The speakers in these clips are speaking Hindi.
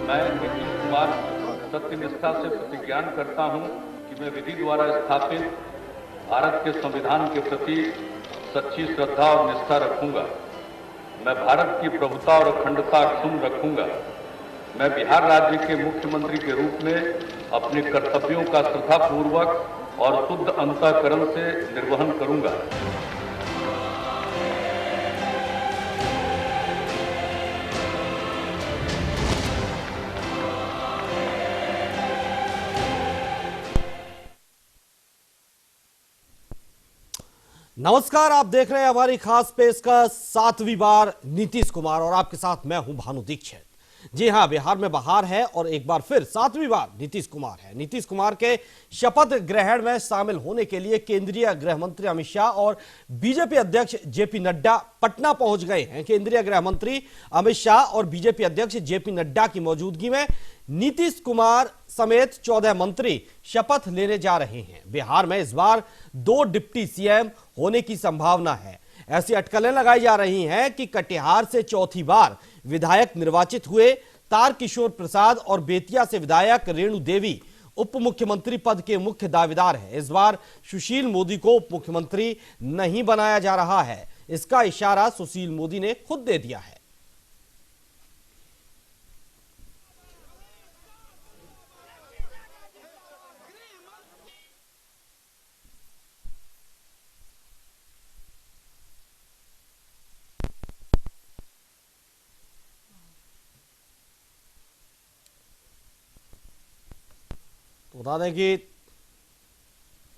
मैं नीतीश कुमार सत्यनिष्ठा से प्रतिज्ञान करता हूं कि मैं विधि द्वारा स्थापित भारत के संविधान के प्रति सच्ची श्रद्धा और निष्ठा रखूंगा। मैं भारत की प्रभुता और अखंडता अक्षुण्ण रखूंगा। मैं बिहार राज्य के मुख्यमंत्री के रूप में अपने कर्तव्यों का श्रद्धापूर्वक और शुद्ध अंतःकरण से निर्वहन करूंगा। नमस्कार, आप देख रहे हैं हमारी खास पेश का 7वीं बार नीतीश कुमार और आपके साथ मैं हूं भानु दीक्षित। जी हां, बिहार में बहार है और एक बार फिर 7वीं बार नीतीश कुमार है। नीतीश कुमार के शपथ ग्रहण में शामिल होने के लिए केंद्रीय गृह मंत्री अमित शाह और बीजेपी अध्यक्ष जेपी नड्डा पटना पहुंच गए हैं। केंद्रीय गृह मंत्री अमित शाह और बीजेपी अध्यक्ष जेपी नड्डा की मौजूदगी में नीतीश कुमार समेत 14 मंत्री शपथ लेने जा रहे हैं। बिहार में इस बार 2 डिप्टी सीएम होने की संभावना है। ऐसी अटकलें लगाई जा रही हैं कि कटिहार से चौथी बार विधायक निर्वाचित हुए तारकिशोर प्रसाद और बेतिया से विधायक रेणु देवी उप मुख्यमंत्री पद के मुख्य दावेदार हैं। इस बार सुशील मोदी को उप मुख्यमंत्री नहीं बनाया जा रहा है। इसका इशारा सुशील मोदी ने खुद दे दिया है। बता दें कि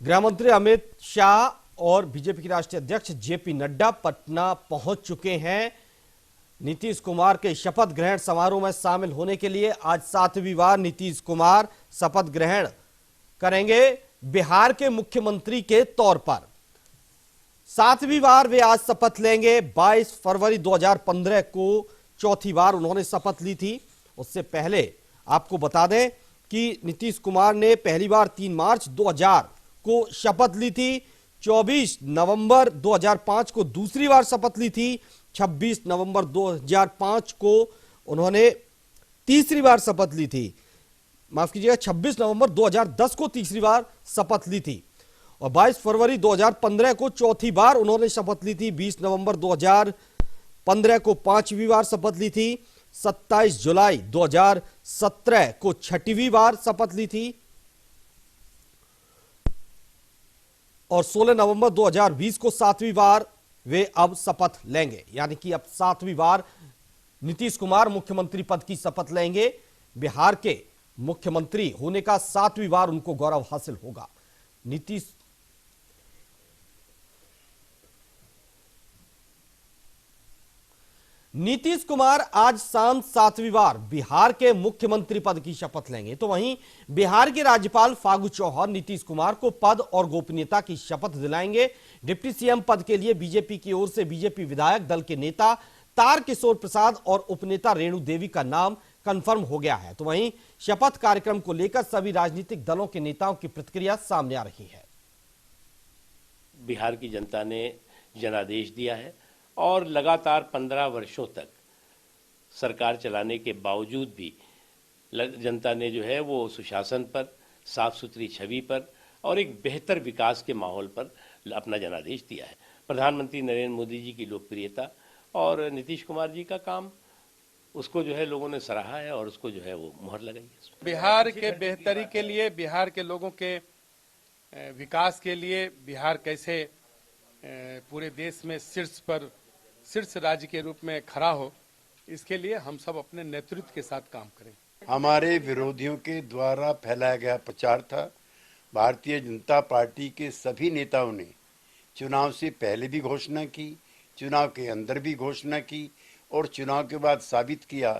गृह मंत्री अमित शाह और बीजेपी के राष्ट्रीय अध्यक्ष जेपी नड्डा पटना पहुंच चुके हैं। नीतीश कुमार के शपथ ग्रहण समारोह में शामिल होने के लिए आज 7वीं बार नीतीश कुमार शपथ ग्रहण करेंगे बिहार के मुख्यमंत्री के तौर पर। 7वीं बार वे आज शपथ लेंगे। 22 फरवरी 2015 को चौथी बार उन्होंने शपथ ली थी। उससे पहले आपको बता दें कि नीतीश कुमार ने पहली बार 3 मार्च 2000 को शपथ ली थी। 24 नवंबर 2005 को दूसरी बार शपथ ली थी। 26 नवंबर 2005 को उन्होंने तीसरी बार शपथ ली थी। माफ कीजिएगा, 26 नवंबर 2010 को तीसरी बार शपथ ली थी और 22 फरवरी 2015 को चौथी बार उन्होंने शपथ ली थी। 20 नवंबर 2015 को 5वीं बार शपथ ली थी। 27 जुलाई 2017 को 6वीं बार शपथ ली थी और 16 नवंबर 2020 को 7वीं बार वे अब शपथ लेंगे। यानी कि अब 7वीं बार नीतीश कुमार मुख्यमंत्री पद की शपथ लेंगे। बिहार के मुख्यमंत्री होने का 7वीं बार उनको गौरव हासिल होगा। नीतीश कुमार आज शाम 7वीं बार बिहार के मुख्यमंत्री पद की शपथ लेंगे। तो वहीं बिहार के राज्यपाल फागू चौहान नीतीश कुमार को पद और गोपनीयता की शपथ दिलाएंगे। डिप्टी सीएम पद के लिए बीजेपी की ओर से बीजेपी विधायक दल के नेता तारकिशोर प्रसाद और उपनेता रेणु देवी का नाम कंफर्म हो गया है। तो वहीं शपथ कार्यक्रम को लेकर सभी राजनीतिक दलों के नेताओं की प्रतिक्रिया सामने आ रही है। बिहार की जनता ने जनादेश दिया है और लगातार 15 वर्षों तक सरकार चलाने के बावजूद भी जनता ने जो है वो सुशासन पर, साफ सुथरी छवि पर और एक बेहतर विकास के माहौल पर अपना जनादेश दिया है। प्रधानमंत्री नरेंद्र मोदी जी की लोकप्रियता और नीतीश कुमार जी का काम, उसको जो है लोगों ने सराहा है और उसको जो है वो मुहर लगाई है। बिहार के बेहतरी के लिए, बिहार के लोगों के विकास के लिए, बिहार कैसे पूरे देश में शीर्ष राज्य के रूप में खड़ा हो, इसके लिए हम सब अपने नेतृत्व के साथ काम करें। हमारे विरोधियों के द्वारा फैलाया गया प्रचार था। भारतीय जनता पार्टी के सभी नेताओं ने चुनाव से पहले भी घोषणा की, चुनाव के अंदर भी घोषणा की और चुनाव के बाद साबित किया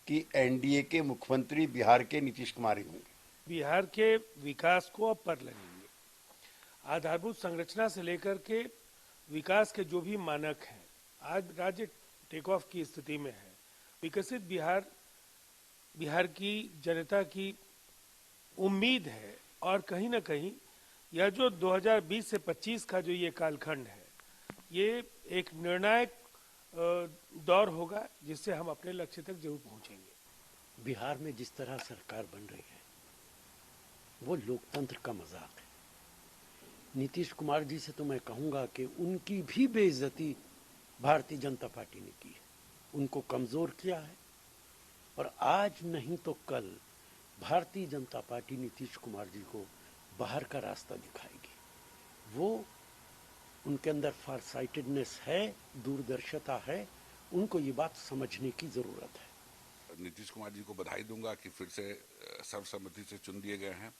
कि एनडीए के मुख्यमंत्री बिहार के नीतीश कुमार ही होंगे। बिहार के विकास को अब पर लगेंगे। आधारभूत संरचना से लेकर के विकास के जो भी मानक हैं, आज राज्य टेक ऑफ की स्थिति में है। विकसित बिहार की जनता की उम्मीद है और कहीं ना कहीं यह जो 2020 से 25 का जो ये कालखंड है, ये एक निर्णायक दौर होगा जिससे हम अपने लक्ष्य तक जरूर पहुंचेंगे। बिहार में जिस तरह सरकार बन रही है वो लोकतंत्र का मजाक है। नीतीश कुमार जी से तो मैं कहूंगा कि उनकी भी बेइज्जती भारतीय जनता पार्टी ने की है, उनको कमजोर किया है और आज नहीं तो कल भारतीय जनता पार्टी नीतीश कुमार जी को बाहर का रास्ता दिखाएगी। वो उनके अंदर फारसाइटेडनेस है, दूरदर्शिता है, उनको ये बात समझने की जरूरत है। नीतीश कुमार जी को बधाई दूंगा कि फिर से सर्वसम्मति से चुन दिए गए हैं।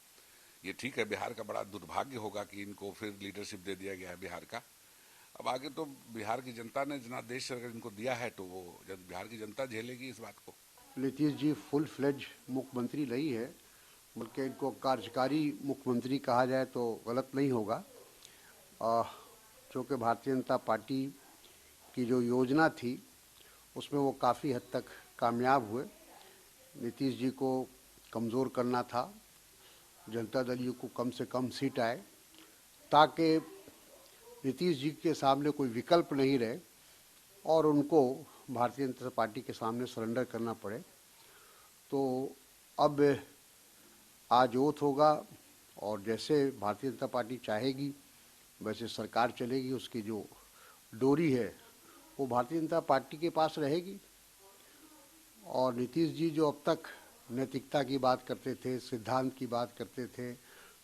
ये ठीक है, बिहार का बड़ा दुर्भाग्य होगा कि इनको फिर लीडरशिप दे दिया गया है बिहार का। अब आगे तो बिहार की जनता ने जनादेश अगर इनको दिया है तो वो बिहार की जनता झेलेगी इस बात को। नीतीश जी फुल फ्लेज मुख्यमंत्री नहीं है, बल्कि इनको कार्यकारी मुख्यमंत्री कहा जाए तो गलत नहीं होगा। चूँकि भारतीय जनता पार्टी की जो योजना थी उसमें वो काफ़ी हद तक कामयाब हुए। नीतीश जी को कमज़ोर करना था, जनता दल यू को कम से कम सीट आए ताकि नीतीश जी के सामने कोई विकल्प नहीं रहे और उनको भारतीय जनता पार्टी के सामने सरेंडर करना पड़े। तो अब आज ओथ होगा और जैसे भारतीय जनता पार्टी चाहेगी वैसे सरकार चलेगी। उसकी जो डोरी है वो भारतीय जनता पार्टी के पास रहेगी और नीतीश जी जो अब तक नैतिकता की बात करते थे, सिद्धांत की बात करते थे,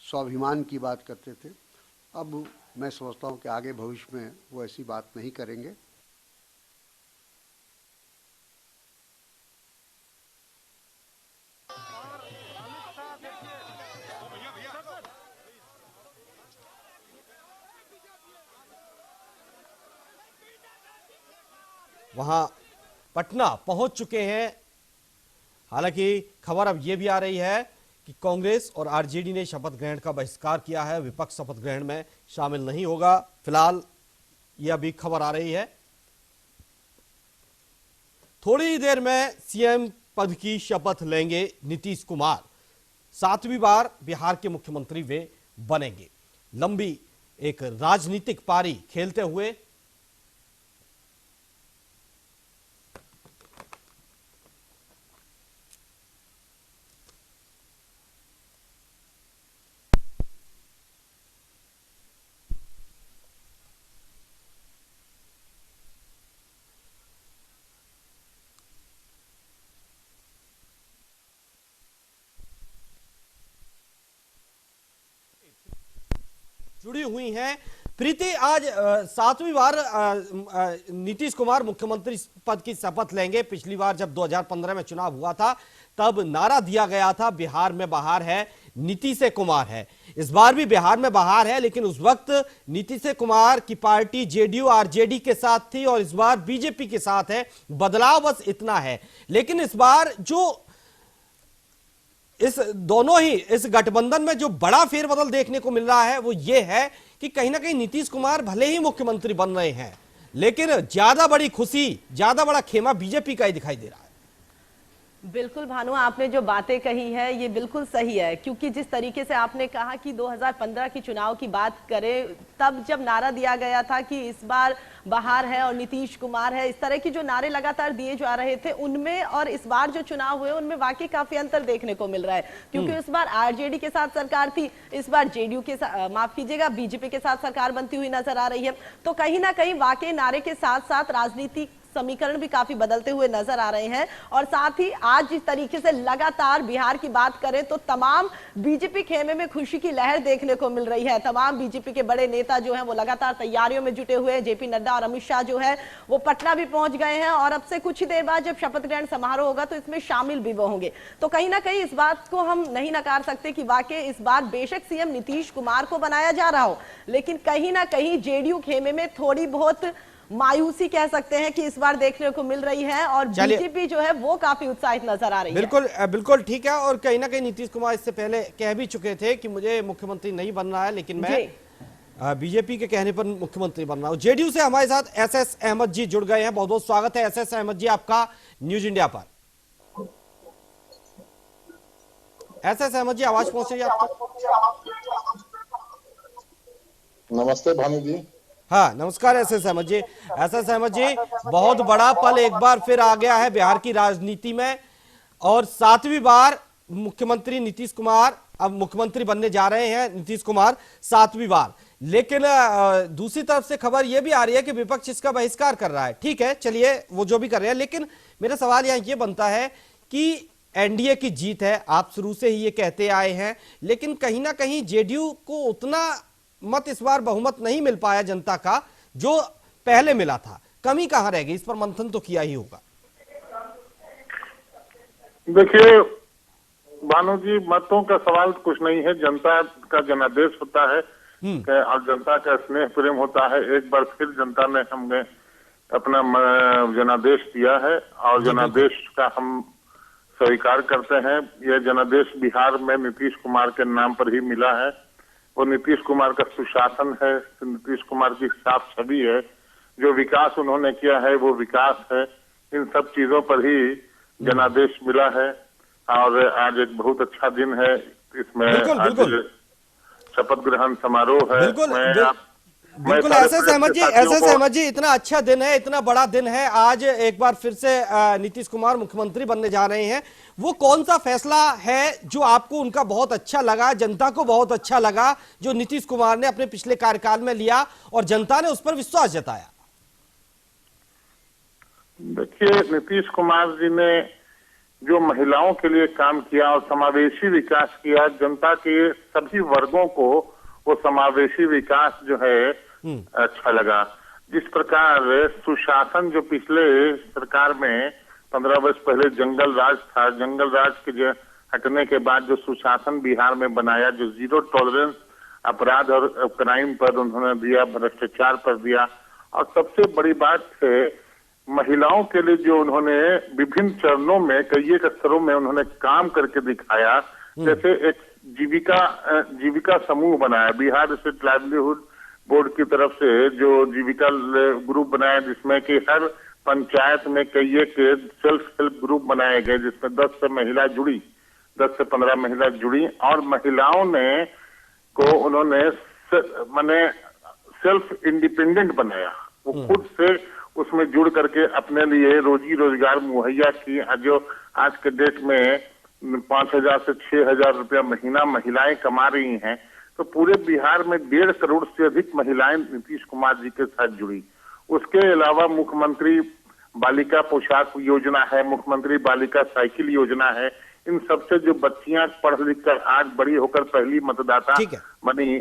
स्वाभिमान की बात करते थे, अब मैं समझता हूँ कि आगे भविष्य में वो ऐसी बात नहीं करेंगे। वहां पटना पहुंच चुके हैं। हालांकि खबर अब यह भी आ रही है कि कांग्रेस और आरजेडी ने शपथ ग्रहण का बहिष्कार किया है, विपक्ष शपथ ग्रहण में शामिल नहीं होगा। फिलहाल यह अभी खबर आ रही है। थोड़ी ही देर में सीएम पद की शपथ लेंगे नीतीश कुमार। 7वीं बार बिहार के मुख्यमंत्री वे बनेंगे। लंबी एक राजनीतिक पारी खेलते हुए जुड़ी हुई हैं। प्रीति, आज 7वीं बार नीतीश कुमार मुख्यमंत्री पद की शपथ लेंगे। पिछली बार जब 2015 में चुनाव हुआ था तब नारा दिया गया था बिहार में बहार है, नीतीश कुमार है। इस बार भी बिहार में बहार है, लेकिन उस वक्त नीतीश कुमार की पार्टी जेडीयू आरजेडी के साथ थी और इस बार बीजेपी के साथ है। बदलाव बस इतना है। लेकिन इस बार जो इस दोनों ही इस गठबंधन में जो बड़ा फेरबदल देखने को मिल रहा है वो ये है कि कहीं ना कहीं नीतीश कुमार भले ही मुख्यमंत्री बन रहे हैं, लेकिन ज्यादा बड़ी खुशी, ज्यादा बड़ा खेमा बीजेपी का ही दिखाई दे रहा है। बिल्कुल भानु, आपने जो बातें कही है ये बिल्कुल सही है, क्योंकि जिस तरीके से आपने कहा कि 2015 की चुनाव की बात करें, तब जब नारा दिया गया था कि इस बार बहार है और नीतीश कुमार है, इस तरह की जो नारे लगातार दिए जा रहे थे उनमें और इस बार जो चुनाव हुए उनमें वाकई काफी अंतर देखने को मिल रहा है। क्योंकि इस बार आरजेडी के साथ सरकार थी, इस बार जेडीयू के साथ, माफ कीजिएगा, बीजेपी के साथ सरकार बनती हुई नजर आ रही है। तो कहीं ना कहीं वाकई नारे के साथ साथ राजनीतिक समीकरण भी काफी बदलते हुए नजर आ रहे हैं। और साथ ही आज जिस तरीके से लगातार बिहार की बात करें तो तमाम बीजेपी खेमे में खुशी की लहर देखने को मिल रही है। तमाम बीजेपी के बड़े नेता जो हैं वो लगातार तैयारियों में जुटे हुए हैं। जेपी नड्डा और अमित शाह जो है वो पटना भी पहुंच गए हैं और अब से कुछ ही देर बाद जब शपथ ग्रहण समारोह होगा तो इसमें शामिल भी वो होंगे। तो कहीं ना कहीं इस बात को हम नहीं नकार सकते कि वाकई इस बार बेशक सीएम नीतीश कुमार को बनाया जा रहा हो, लेकिन कहीं ना कहीं जेडीयू खेमे में थोड़ी बहुत मायूसी कह सकते हैं कि इस बार देखने को मिल रही है और बीजेपी जो है वो काफी उत्साहित नजर आ रही है। बिल्कुल ठीक है। और कहीं ना कहीं नीतीश कुमार इससे पहले कह भी चुके थे कि मुझे मुख्यमंत्री नहीं बनना है, लेकिन मैं बीजेपी के कहने पर मुख्यमंत्री बन रहा हूं। जेडीयू से हमारे साथ एसएस अहमद जी जुड़ गए हैं। बहुत बहुत स्वागत है एसएस अहमद जी आपका न्यूज इंडिया पर। एसएस अहमद जी, आवाज पहुंच रही है आपको? नमस्ते भानु जी। हाँ, नमस्कार एसएस अहमद जी। एसएस अहमद जी, बहुत बड़ा पल एक बार फिर आ गया है बिहार की राजनीति में और 7वीं बार मुख्यमंत्री नीतीश कुमार अब मुख्यमंत्री बनने जा रहे हैं, नीतीश कुमार 7वीं बार। लेकिन दूसरी तरफ से खबर यह भी आ रही है कि विपक्ष इसका बहिष्कार कर रहा है। ठीक है, चलिए वो जो भी कर रहे हैं, लेकिन मेरा सवाल यहां ये बनता है कि एनडीए की जीत है, आप शुरू से ही ये कहते आए हैं, लेकिन कहीं ना कहीं जेडीयू को उतना मत इस बार बहुमत नहीं मिल पाया जनता का जो पहले मिला था। कमी कहां रह गई, इस पर मंथन तो किया ही होगा। देखिए भानु जी, मतों का सवाल कुछ नहीं है, जनता का जनादेश होता है और जनता का स्नेह प्रेम होता है। एक बार फिर जनता ने हमें अपना जनादेश दिया है और जनादेश का हम स्वीकार करते हैं। यह जनादेश बिहार में नीतीश कुमार के नाम पर ही मिला है। वो नीतीश कुमार का सुशासन है, नीतीश कुमार की साफ छवि है, जो विकास उन्होंने किया है वो विकास है। इन सब चीजों पर ही जनादेश मिला है और आज एक बहुत अच्छा दिन है। इसमें आज शपथ ग्रहण समारोह है। बिल्कुल ऐसे सहमत जी, इतना अच्छा दिन है, इतना बड़ा दिन है। आज एक बार फिर से नीतीश कुमार मुख्यमंत्री बनने जा रहे हैं। वो कौन सा फैसला है जो आपको उनका बहुत अच्छा लगा, जनता को बहुत अच्छा लगा, जो नीतीश कुमार ने अपने पिछले कार्यकाल में लिया और जनता ने उस पर विश्वास जताया? देखिए, नीतीश कुमार जी ने जो महिलाओं के लिए काम किया और समावेशी विकास किया, जनता के सभी वर्गों को वो समावेशी विकास जो है अच्छा लगा। जिस प्रकार सुशासन जो पिछले सरकार में 15 वर्ष पहले जंगल राज था, जंगल राज के हटने के बाद जो सुशासन बिहार में बनाया, जो जीरो टॉलरेंस अपराध और क्राइम पर उन्होंने दिया, भ्रष्टाचार पर दिया, और सबसे बड़ी बात है महिलाओं के लिए जो उन्होंने विभिन्न चरणों में कई एक स्तरों में उन्होंने काम करके दिखाया। जैसे एक जीविका समूह बनाया, बिहार स्टेट लाइवलीहुड बोर्ड की तरफ से जो जीविका ग्रुप बनाया, जिसमें कि हर पंचायत में कई एक सेल्फ हेल्प ग्रुप बनाए गए, जिसमें 10 से महिला जुड़ी, 10 से 15 महिला जुड़ी और महिलाओं ने को उन्होंने माने सेल्फ इंडिपेंडेंट बनाया। वो खुद से उसमें जुड़ करके अपने लिए रोजी रोजगार मुहैया की। जो आज के डेट में 5,000 से 6,000 रुपया महीना महिलाएं कमा रही हैं, तो पूरे बिहार में 1.5 करोड़ से अधिक महिलाएं नीतीश कुमार जी के साथ जुड़ी। उसके अलावा मुख्यमंत्री बालिका पोशाक योजना है, मुख्यमंत्री बालिका साइकिल योजना है। इन सबसे जो बच्चियां पढ़ लिख कर आज बड़ी होकर पहली मतदाता बनी,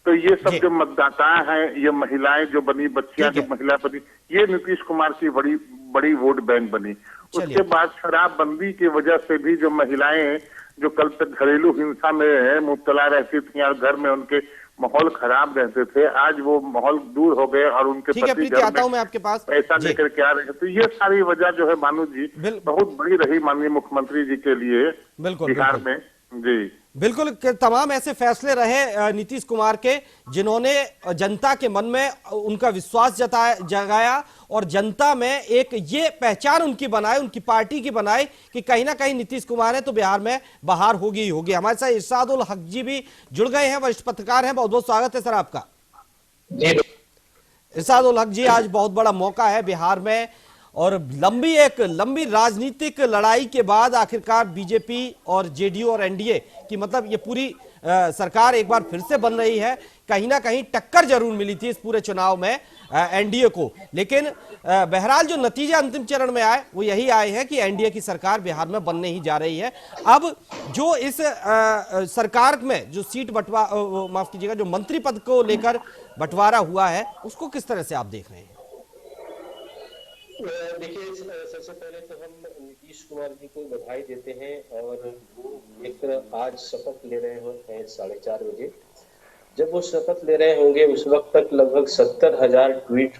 तो ये सब जो मतदाता हैं, ये महिलाएं जो बनी, बच्चियां जो महिला बनी, ये नीतीश कुमार की बड़ी बड़ी वोट बैंक बनी। उसके बाद शराबबंदी की वजह से भी जो महिलाएं जो कल तक घरेलू हिंसा में मुब्तला रहती थी और घर में उनके माहौल खराब रहते थे, आज वो माहौल दूर हो गए और उनके पति घर में आपके पास पैसा लेकर के आ रहे थे। ये सारी वजह जो है भानु जी बहुत बड़ी रही माननीय मुख्यमंत्री जी के लिए बिहार में। जी बिल्कुल, तमाम ऐसे फैसले रहे नीतीश कुमार के जिन्होंने जनता के मन में उनका विश्वास जगाया और जनता में एक ये पहचान उनकी बनाई, उनकी पार्टी की बनाई कि कहीं ना कहीं नीतीश कुमार है तो बिहार में बहार होगी ही होगी। हमारे साथ इरशाद उल हक जी भी जुड़ गए हैं, वरिष्ठ पत्रकार हैं। बहुत बहुत स्वागत है सर आपका। इरशाद उल हक जी, आज बहुत बड़ा मौका है बिहार में और लंबी राजनीतिक लड़ाई के बाद आखिरकार बीजेपी और जेडीयू और एनडीए की मतलब ये पूरी सरकार एक बार फिर से बन रही है। कहीं ना कहीं टक्कर जरूर मिली थी इस पूरे चुनाव में एनडीए को, लेकिन बहरहाल जो नतीजे अंतिम चरण में आए वो यही आए हैं कि एनडीए की सरकार बिहार में बनने ही जा रही है। अब जो इस सरकार में जो सीट माफ कीजिएगा, जो मंत्री पद को लेकर बंटवारा हुआ है, उसको किस तरह से आप देख रहे हैं? देखिए, सबसे पहले तो हम नीतीश कुमार जी को बधाई देते हैं और वो एक आज शपथ ले रहे हैं 4:30 बजे। जब वो शपथ ले रहे होंगे उस वक्त तक लगभग 70,000 ट्वीट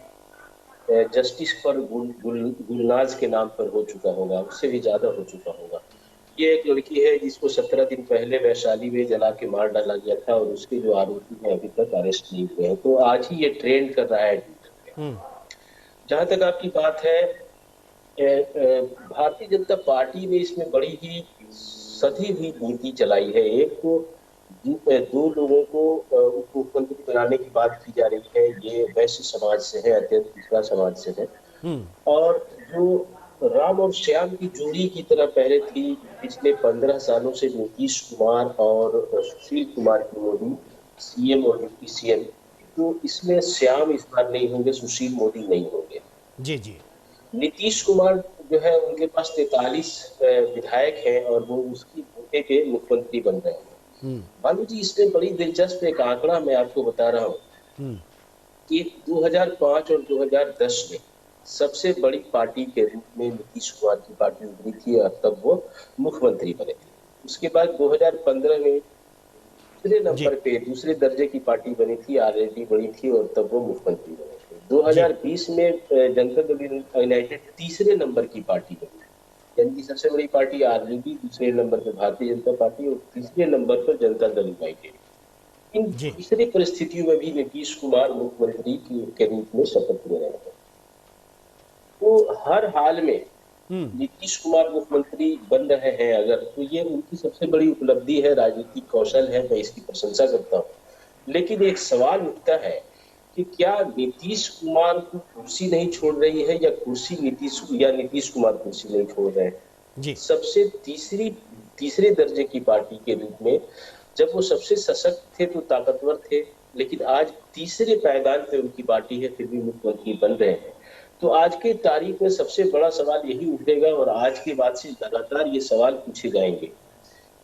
जस्टिस पर गुलनाज के नाम पर हो चुका होगा, उससे भी ज्यादा हो चुका होगा। ये एक लड़की है जिसको 17 दिन पहले वैशाली में जला के मार डाला गया था और उसके जो आरोपी हैं अभी तक अरेस्ट नहीं हुए हैं, तो आज ही ये ट्रेंड कर रहा है। जहां तक आपकी बात है, भारतीय जनता पार्टी ने इसमें बड़ी ही सधी हुई नीति चलाई है। एक तो 2 लोगों को उप मुख्यमंत्री बनाने की बात की जा रही है, ये वैश्य समाज से है, अत्यंत पिछड़ा समाज से है। और जो राम और श्याम की जोड़ी की तरह पहले थी। पिछले 15 सालों से नीतीश कुमार और सुशील कुमार की मोदी सीएम और डिप्टी सीएम, तो इसमें श्याम इस बार नहीं होंगे, सुशील मोदी नहीं होंगे। जी जी। नीतीश कुमार जो है उनके पास 43 विधायक हैं और वो उसकी बूते पे मुख्यमंत्री बन रहे हैं। भानु जी, इसमें बड़ी दिलचस्प एक आंकड़ा मैं आपको बता रहा हूँ कि 2005 और 2010 में सबसे बड़ी पार्टी के रूप में नीतीश कुमार की पार्टी उभरी थी और तब वो मुख्यमंत्री बने थे। उसके बाद 2015 में दूसरे नंबर पे दूसरे दर्जे की पार्टी बनी थी, आरजेडी बड़ी थी और तब वो मुख्यमंत्री बने थे। 2020 में जनता दल यूनाइटेड तीसरे नंबर की पार्टी बनी थी, यानी कि सबसे बड़ी पार्टी आरजेडी, दूसरे नंबर पर भारतीय जनता पार्टी और तीसरे नंबर पर जनता दल यूनाइटेड। इन तीसरी परिस्थितियों में भी नीतीश कुमार मुख्यमंत्री के रूप में शपथ ले रहे हैं। तो हर हाल में नीतीश कुमार मुख्यमंत्री बन रहे हैं अगर, तो ये उनकी सबसे बड़ी उपलब्धि है, राजनीतिक कौशल है, मैं इसकी प्रशंसा करता हूँ। लेकिन एक सवाल उठता है कि क्या नीतीश कुमार को कुर्सी नहीं छोड़ रही है या कुर्सी नीतीश कुमार कुर्सी नहीं छोड़ रहे हैं। सबसे तीसरे दर्जे की पार्टी के रूप में जब वो सबसे सशक्त थे तो ताकतवर थे, लेकिन आज तीसरे पायदान पे उनकी पार्टी है, फिर भी मुख्यमंत्री बन रहे हैं। तो आज के तारीख में सबसे बड़ा सवाल यही उठेगा और आज के बाद से लगातार ये सवाल पूछे जाएंगे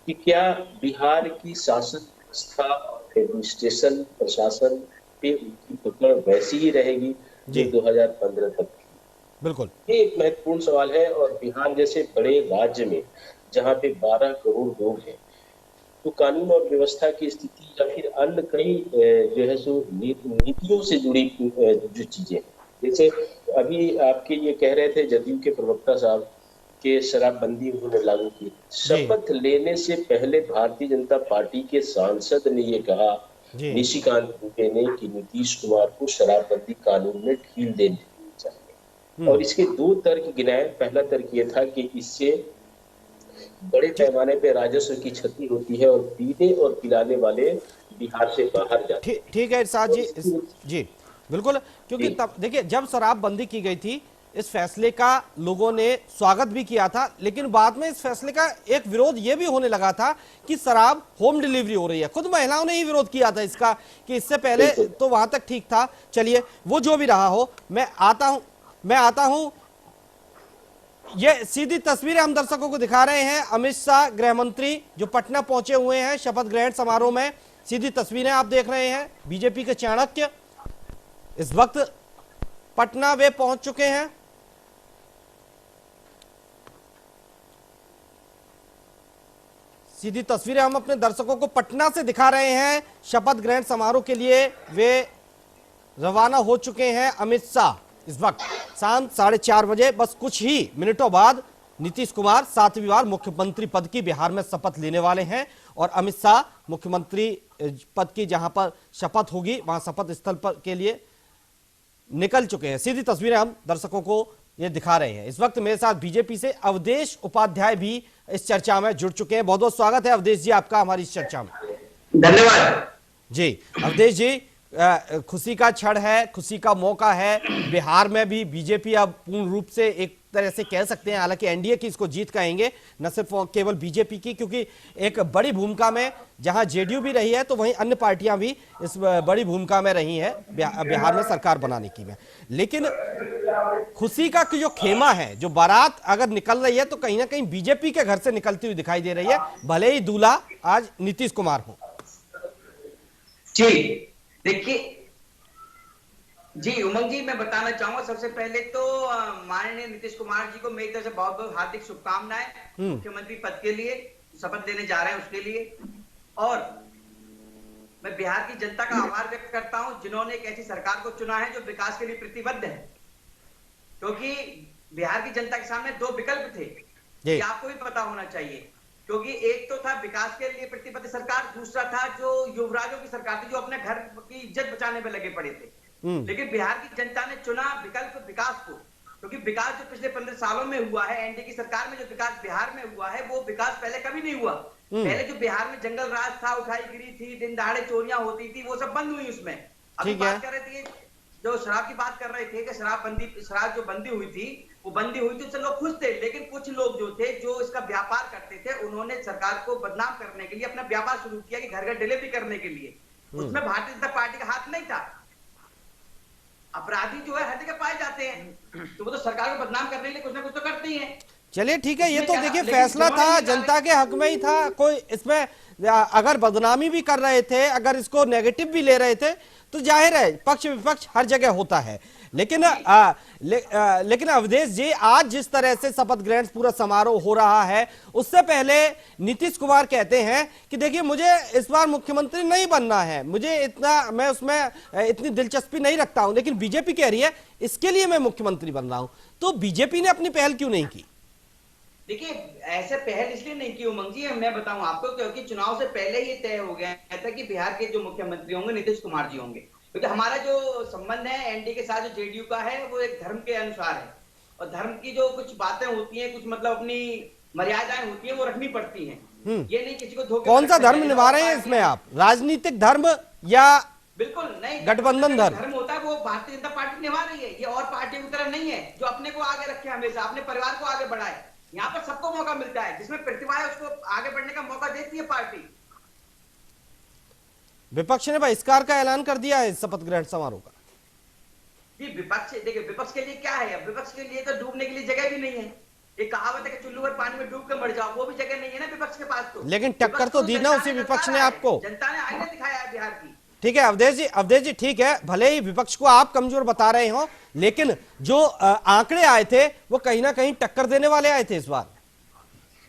कि क्या बिहार की शासन व्यवस्था और एडमिनिस्ट्रेशन प्रशासन पे उनकी पकड़ वैसी ही रहेगी जो 2015 तक थी। बिल्कुल, ये एक महत्वपूर्ण सवाल है। और बिहार जैसे बड़े राज्य में जहाँ पे 12 करोड़ लोग हैं, तो कानून और व्यवस्था की स्थिति या फिर अन्य कई जो है सो नीतियों से जुड़ी जो चीजें, जैसे अभी आपके ये कह रहे थे जदयू के प्रवक्ता साहब के शराबबंदी उन्होंने लागू की। शपथ लेने से पहले भारतीय जनता पार्टी के सांसद ने ये कहा, निशिकांत दुबे ने, कि नीतीश कुमार को शराबबंदी कानून में ढील देनी चाहिए। और इसके दो तर्क गिनाए। पहला तर्क ये था कि इससे बड़े पैमाने पे राजस्व की क्षति होती है और पीने और पिलाने वाले बिहार से बाहर जाते हैं। ठीक है इरशाद जी, जी बिल्कुल, क्योंकि तब देखिए जब शराबबंदी की गई थी इस फैसले का लोगों ने स्वागत भी किया था, लेकिन बाद में इस फैसले का एक विरोध ये भी होने लगा था कि शराब होम डिलीवरी हो रही है। खुद महिलाओं ने ही विरोध किया था इसका कि इससे पहले तो वहां तक ठीक था। चलिए वो जो भी रहा हो, मैं आता हूं। ये सीधी तस्वीरें हम दर्शकों को दिखा रहे हैं। अमित शाह गृह मंत्री जो पटना पहुंचे हुए हैं शपथ ग्रहण समारोह में, सीधी तस्वीरें आप देख रहे हैं। बीजेपी के चाणक्य इस वक्त पटना वे पहुंच चुके हैं। सीधी तस्वीरें हम अपने दर्शकों को पटना से दिखा रहे हैं। शपथ ग्रहण समारोह के लिए वे रवाना हो चुके हैं अमित शाह। इस वक्त शाम 4:30 बजे, बस कुछ ही मिनटों बाद नीतीश कुमार 7वीं बार मुख्यमंत्री पद की बिहार में शपथ लेने वाले हैं और अमित शाह मुख्यमंत्री पद की जहां पर शपथ होगी वहां शपथ स्थल पर के लिए निकल चुके हैं। सीधी तस्वीरें हम दर्शकों को ये दिखा रहे हैं। इस वक्त मेरे साथ बीजेपी से अवधेश उपाध्याय भी इस चर्चा में जुड़ चुके हैं। बहुत बहुत स्वागत है अवधेश जी आपका हमारी इस चर्चा में। धन्यवाद जी। अवधेश जी, खुशी का क्षण है, खुशी का मौका है। बिहार में भी बीजेपी अब पूर्ण रूप से एक तरह से कह सकते हैं, हालांकि एनडीए की इसको जीत कहेंगे, न सिर्फ केवल बीजेपी की, क्योंकि एक बड़ी भूमिका में जहां जेडीयू भी रही है तो वहीं अन्य पार्टियां भी इस बड़ी भूमिका में रही हैं बिहार में सरकार बनाने की में। लेकिन खुशी का जो खेमा है, जो बारात अगर निकल रही है तो कहीं ना कहीं बीजेपी के घर से निकलती हुई दिखाई दे रही है, भले ही दूल्हा आज नीतीश कुमार हो। जी देखिए, जी उमंग जी, मैं बताना चाहूंगा सबसे पहले तो माननीय नीतीश कुमार जी को मेरी तरफ से बहुत बहुत हार्दिक शुभकामनाएं मुख्यमंत्री पद के लिए, शपथ लेने जा रहे हैं उसके लिए। और मैं बिहार की जनता का आभार व्यक्त करता हूं जिन्होंने एक ऐसी सरकार को चुना है जो विकास के लिए प्रतिबद्ध है, क्योंकि बिहार की जनता के सामने दो विकल्प थे, ये आपको भी पता होना चाहिए। क्योंकि एक तो था विकास के लिए प्रतिबद्ध सरकार, दूसरा था जो युवराजों की सरकार थी जो अपने घर की इज्जत बचाने में लगे पड़े थे। लेकिन बिहार की जनता ने चुना विकल्प विकास को, क्योंकि विकास जो पिछले 15 सालों में हुआ है, एनडीए की सरकार में जो विकास बिहार में हुआ है वो विकास पहले कभी नहीं हुआ। पहले जो बिहार में जंगल राज था, उठाईगिरी थी, दिन दहाड़े चोरियां होती थी, वो सब बंद हुई उसमें। अभी बात कर रहे थे, जो शराब की बात कर रहे थे कि शराब जो बंदी हुई थी, वो बंदी हुई थी उससे लोग खुश थे, लेकिन कुछ लोग जो थे जो इसका व्यापार करते थे उन्होंने सरकार को बदनाम करने के लिए अपना व्यापार शुरू किया कि घर घर डिलीवरी करने के लिए। उसमें भारतीय जनता पार्टी का हाथ नहीं था। अपराधी जो है हर जगह पाए जाते हैं, तो वो तो सरकार को बदनाम करने के लिए कुछ ना कुछ तो करते ही हैं। चलिए ठीक है, ये तो देखिए फैसला था, जनता के हक में ही था, कोई इसमें अगर बदनामी भी कर रहे थे, अगर इसको नेगेटिव भी ले रहे थे तो जाहिर है पक्ष विपक्ष हर जगह होता है। लेकिन लेकिन अवधेश जी, आज जिस तरह से शपथ ग्रहण पूरा समारोह हो रहा है, उससे पहले नीतीश कुमार कहते हैं कि देखिए मुझे इस बार मुख्यमंत्री नहीं बनना है, मुझे मैं उसमें इतनी दिलचस्पी नहीं रखता हूं, लेकिन बीजेपी कह रही है इसके लिए मैं मुख्यमंत्री बन रहा हूं। तो बीजेपी ने अपनी पहल क्यों नहीं की? देखिए, ऐसे पहल इसलिए नहीं की उमंग जी, मैं बताऊं आपको, क्योंकि चुनाव से पहले ही तय हो गया था कि बिहार के जो मुख्यमंत्री होंगे नीतीश कुमार जी होंगे, क्योंकि हमारा जो संबंध है एनडीए के साथ जो जेडीयू का है वो एक धर्म के अनुसार है, और धर्म की जो कुछ बातें होती हैं, कुछ मतलब अपनी मर्यादाएं होती हैं, वो रखनी पड़ती हैं। ये नहीं किसी को धोखे। कौन सा धर्म निभा रहे हैं इसमें आप? राजनीतिक धर्म या बिल्कुल नहीं, गठबंधन धर्म होता है वो भारतीय जनता पार्टी निभा रही है। ये और पार्टियों की तरह नहीं है जो अपने को आगे रखे, हमेशा अपने परिवार को आगे बढ़ाए। यहाँ पर सबको मौका मिलता है, जिसमें प्रतिभा है उसको आगे बढ़ने का मौका देती है पार्टी। विपक्ष ने बहिष्कार का ऐलान कर दिया है शपथ ग्रहण समारोह का। जी विपक्ष, देखिए विपक्ष के लिए क्या है, विपक्ष के लिए तो डूबने के लिए जगह भी नहीं है। एक कहावत है कि चुल्लू भर पानी में डूब कर मर जाओ, वो भी जगह नहीं है ना विपक्ष के पास। तो लेकिन टक्कर तो दी ना उसी विपक्ष ने आपको, जनता ने आईना दिखाया है बिहार की। ठीक है अवधेश जी ठीक है, भले ही विपक्ष को आप कमजोर बता रहे हो, लेकिन जो आंकड़े आए थे वो कहीं ना कहीं टक्कर देने वाले आए थे इस बार।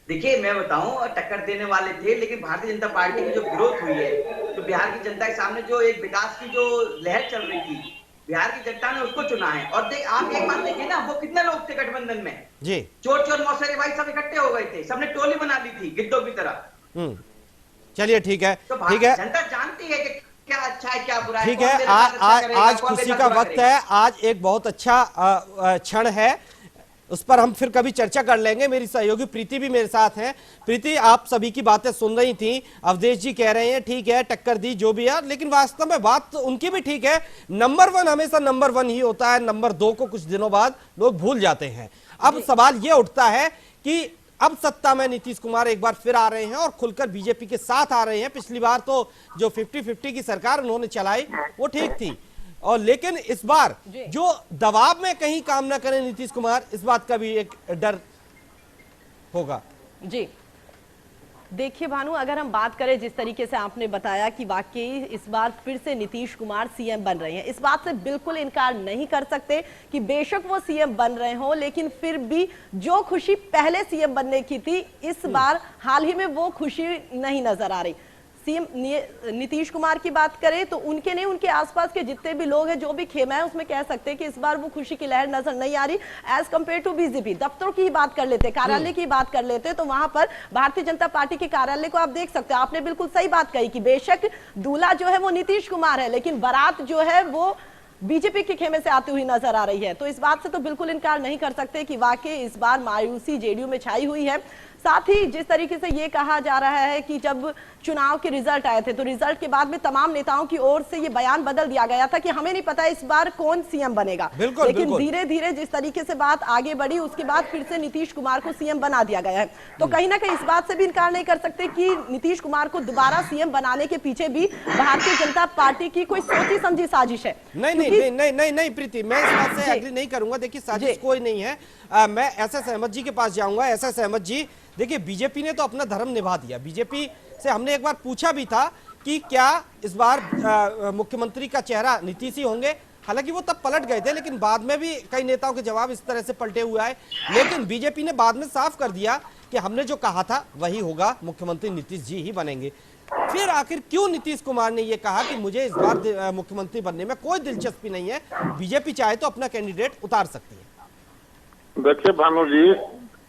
देखिए मैं बताऊं, टक्कर देने वाले थे, लेकिन भारतीय जनता पार्टी की जो ग्रोथ हुई है, तो बिहार की जनता के सामने जो एक विकास की जो लहर चल रही थी, बिहार की जनता ने उसको चुना है। और आप एक बात देखिए ना, वो कितने लोग थे गठबंधन में जी, चोर चोर मौसेरे भाई सब इकट्ठे हो गए थे, सबने टोली बना ली थी गिद्धों की तरह। चलिए ठीक है, तो ठीक है, जनता जानती है कि क्या अच्छा है क्या बुरा है। ठीक है, आज खुशी का वक्त है, आज एक बहुत अच्छा क्षण है, उस पर हम फिर कभी चर्चा कर लेंगे। मेरी सहयोगी प्रीति भी मेरे साथ हैं। प्रीति, आप सभी की बातें सुन रही थी, अवधेश जी कह रहे हैं ठीक है टक्कर दी जो भी है, लेकिन वास्तव में बात तो उनकी भी ठीक है। नंबर 1 हमेशा नंबर 1 ही होता है, नंबर 2 को कुछ दिनों बाद लोग भूल जाते हैं। अब सवाल यह उठता है कि अब सत्ता में नीतीश कुमार एक बार फिर आ रहे हैं और खुलकर बीजेपी के साथ आ रहे हैं। पिछली बार तो जो 50-50 की सरकार उन्होंने चलाई वो ठीक थी, और लेकिन इस बार जो दबाव में कहीं काम ना करें नीतीश कुमार, इस बात का भी एक डर होगा। जी देखिए भानु, अगर हम बात करें जिस तरीके से आपने बताया कि वाकई इस बार फिर से नीतीश कुमार सीएम बन रहे हैं, इस बात से बिल्कुल इनकार नहीं कर सकते कि बेशक वो सीएम बन रहे हो, लेकिन फिर भी जो खुशी पहले सीएम बनने की थी, इस बार हाल ही में वो खुशी नहीं नजर आ रही। सीएम नीतीश कुमार की बात करें तो उनके नहीं, उनके आसपास के जितने भी लोग हैं, जो भी खेमा है, उसमें कह सकते हैं कि इस बार वो खुशी की लहर नजर नहीं आ रही एज कंपेयर टू बीजेपी। दफ्तरों की बात कर लेते, कार्यालय की बात कर लेते, तो वहां पर भारतीय जनता पार्टी के कार्यालय को आप देख सकते हो। आपने बिल्कुल सही बात कही कि बेशक दूल्हा जो है वो नीतीश कुमार है, लेकिन बारात जो है वो बीजेपी के खेमे से आती हुई नजर आ रही है। तो इस बात से तो बिल्कुल इनकार नहीं कर सकते कि वाकई इस बार मायूसी जेडीयू में छाई हुई है। साथ ही जिस तरीके से ये कहा जा रहा है कि जब चुनाव के रिजल्ट आए थे, तो रिजल्ट के बाद में तमाम नेताओं की ओर से ये बयान बदल दिया गया था कि हमें नहीं पता इस बार कौन सीएम बनेगा। लेकिन धीरे धीरे जिस तरीके से बात आगे बढ़ी, उसके बाद फिर से नीतीश कुमार को सीएम बना दिया गया है। तो कहीं ना कहीं इस बात से भी इनकार नहीं कर सकते कि नीतीश कुमार को दोबारा सीएम बनाने के पीछे भी भारतीय जनता पार्टी की कोई सोची समझी साजिश है। नहीं प्रीति, मैं इस बात से एग्री नहीं करूंगा। देखिए साजिश कोई नहीं है। मैं एसएस अहमद जी के पास जाऊंगा। एसएस अहमद जी, देखिए बीजेपी ने तो अपना धर्म निभा दिया। बीजेपी से हमने एक बार पूछा भी था कि क्या इस बार मुख्यमंत्री का चेहरा नीतीश ही होंगे, हालांकि वो तब पलट गए थे, लेकिन बाद में भी कई नेताओं के जवाब इस तरह से पलटे हुए आए। लेकिन बीजेपी ने बाद में साफ कर दिया कि हमने जो कहा था वही होगा, मुख्यमंत्री नीतीश जी ही बनेंगे। फिर आखिर क्यों नीतीश कुमार ने यह कहा कि मुझे इस बार मुख्यमंत्री बनने में कोई दिलचस्पी नहीं है, बीजेपी चाहे तो अपना कैंडिडेट उतार सकती है? देखिए भानु जी,